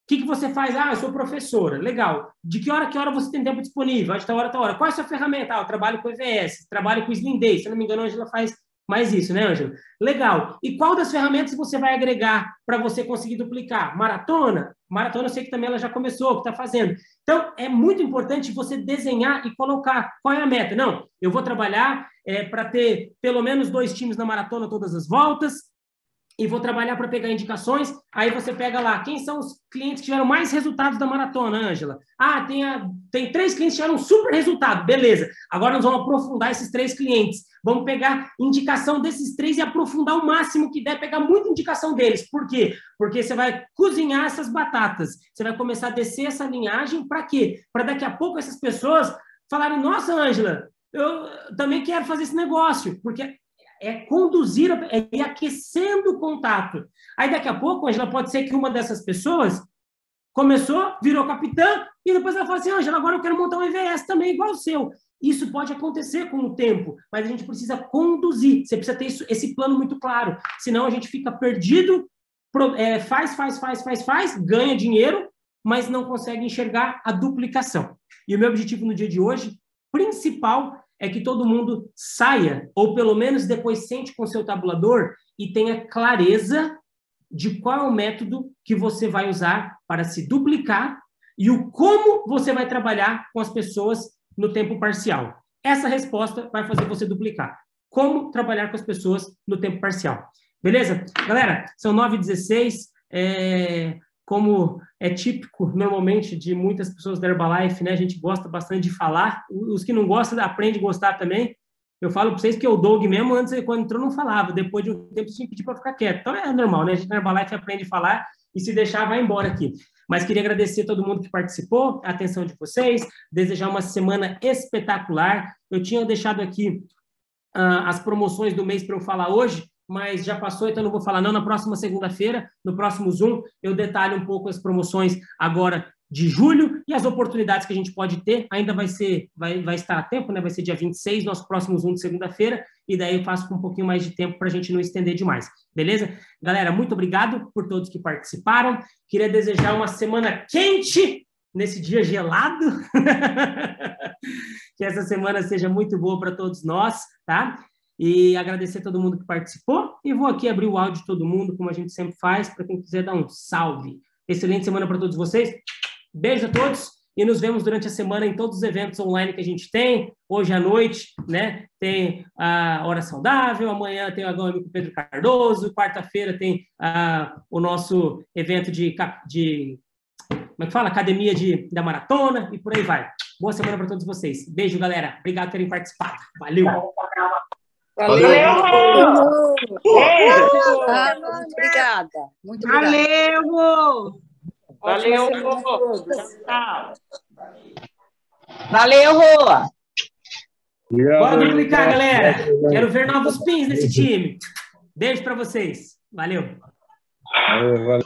que você faz? Eu sou professora. Legal. De que hora você tem tempo disponível? De tal hora, tal hora. Qual é a sua ferramenta? Eu trabalho com EVS, trabalho com Slim Day. Se eu não me engano, a Ângela faz mais isso, né, Ângela? Legal. E qual das ferramentas você vai agregar para você conseguir duplicar? Maratona? Maratona eu sei que também ela já começou, que está fazendo. Então, é muito importante você desenhar e colocar qual é a meta. Não, eu vou trabalhar para ter pelo menos 2 times na maratona todas as voltas, e vou trabalhar para pegar indicações. Aí você pega lá, quem são os clientes que tiveram mais resultados da maratona, Ângela? Ah, tem 3 clientes que tiveram um super resultado, beleza. Agora nós vamos aprofundar esses 3 clientes. Vamos pegar indicação desses 3 e aprofundar o máximo que der, pegar muita indicação deles. Por quê? Porque você vai cozinhar essas batatas. Você vai começar a descer essa linhagem para quê? Para daqui a pouco essas pessoas falarem, nossa, Ângela, eu também quero fazer esse negócio, porque é conduzir, é ir aquecendo o contato. Aí, daqui a pouco, Ângela, pode ser que uma dessas pessoas começou, virou capitã, e depois ela fala assim, Ângela, agora eu quero montar um EVS também, igual o seu. Isso pode acontecer com o tempo, mas a gente precisa conduzir. Você precisa ter esse plano muito claro. Senão, a gente fica perdido, faz, ganha dinheiro, mas não consegue enxergar a duplicação. E o meu objetivo no dia de hoje, principal, é que todo mundo saia, ou pelo menos depois sente com o seu tabulador e tenha clareza de qual é o método que você vai usar para se duplicar e o como você vai trabalhar com as pessoas no tempo parcial. Essa resposta vai fazer você duplicar. Como trabalhar com as pessoas no tempo parcial. Beleza? Galera, são 9h16. Como é típico, normalmente, de muitas pessoas da Herbalife, né? A gente gosta bastante de falar. Os que não gostam, aprendem a gostar também. Eu falo para vocês que o Doug mesmo, antes, quando entrou, não falava. Depois de um tempo, tinha que pedir para ficar quieto. Então, é normal, né? A gente na Herbalife aprende a falar e se deixar, vai embora aqui. Mas queria agradecer a todo mundo que participou, a atenção de vocês, desejar uma semana espetacular. Eu tinha deixado aqui as promoções do mês para eu falar hoje, mas já passou, então não vou falar não. Na próxima segunda-feira, no próximo Zoom, eu detalho um pouco as promoções agora de julho e as oportunidades que a gente pode ter. Ainda vai estar a tempo, né? Vai ser dia 26, nosso próximo Zoom de segunda-feira, e daí eu faço com um pouquinho mais de tempo para a gente não estender demais, beleza? Galera, muito obrigado por todos que participaram. Queria desejar uma semana quente nesse dia gelado. Que essa semana seja muito boa para todos nós, tá? E agradecer a todo mundo que participou. E vou aqui abrir o áudio de todo mundo, como a gente sempre faz, para quem quiser dar um salve. Excelente semana para todos vocês. Beijo a todos e nos vemos durante a semana em todos os eventos online que a gente tem. Hoje à noite, né, tem a Hora Saudável, amanhã tem o HM com o Pedro Cardoso, quarta-feira tem o nosso evento como é que fala? Academia da Maratona e por aí vai. Boa semana para todos vocês. Beijo, galera. Obrigado por terem participado. Valeu! Valeu! Obrigada. Muito obrigada. Valeu! Valeu! Valeu, Rô! Bora duplicar, galera. Quero ver novos pins nesse time. Beijo para vocês. Valeu! Valeu.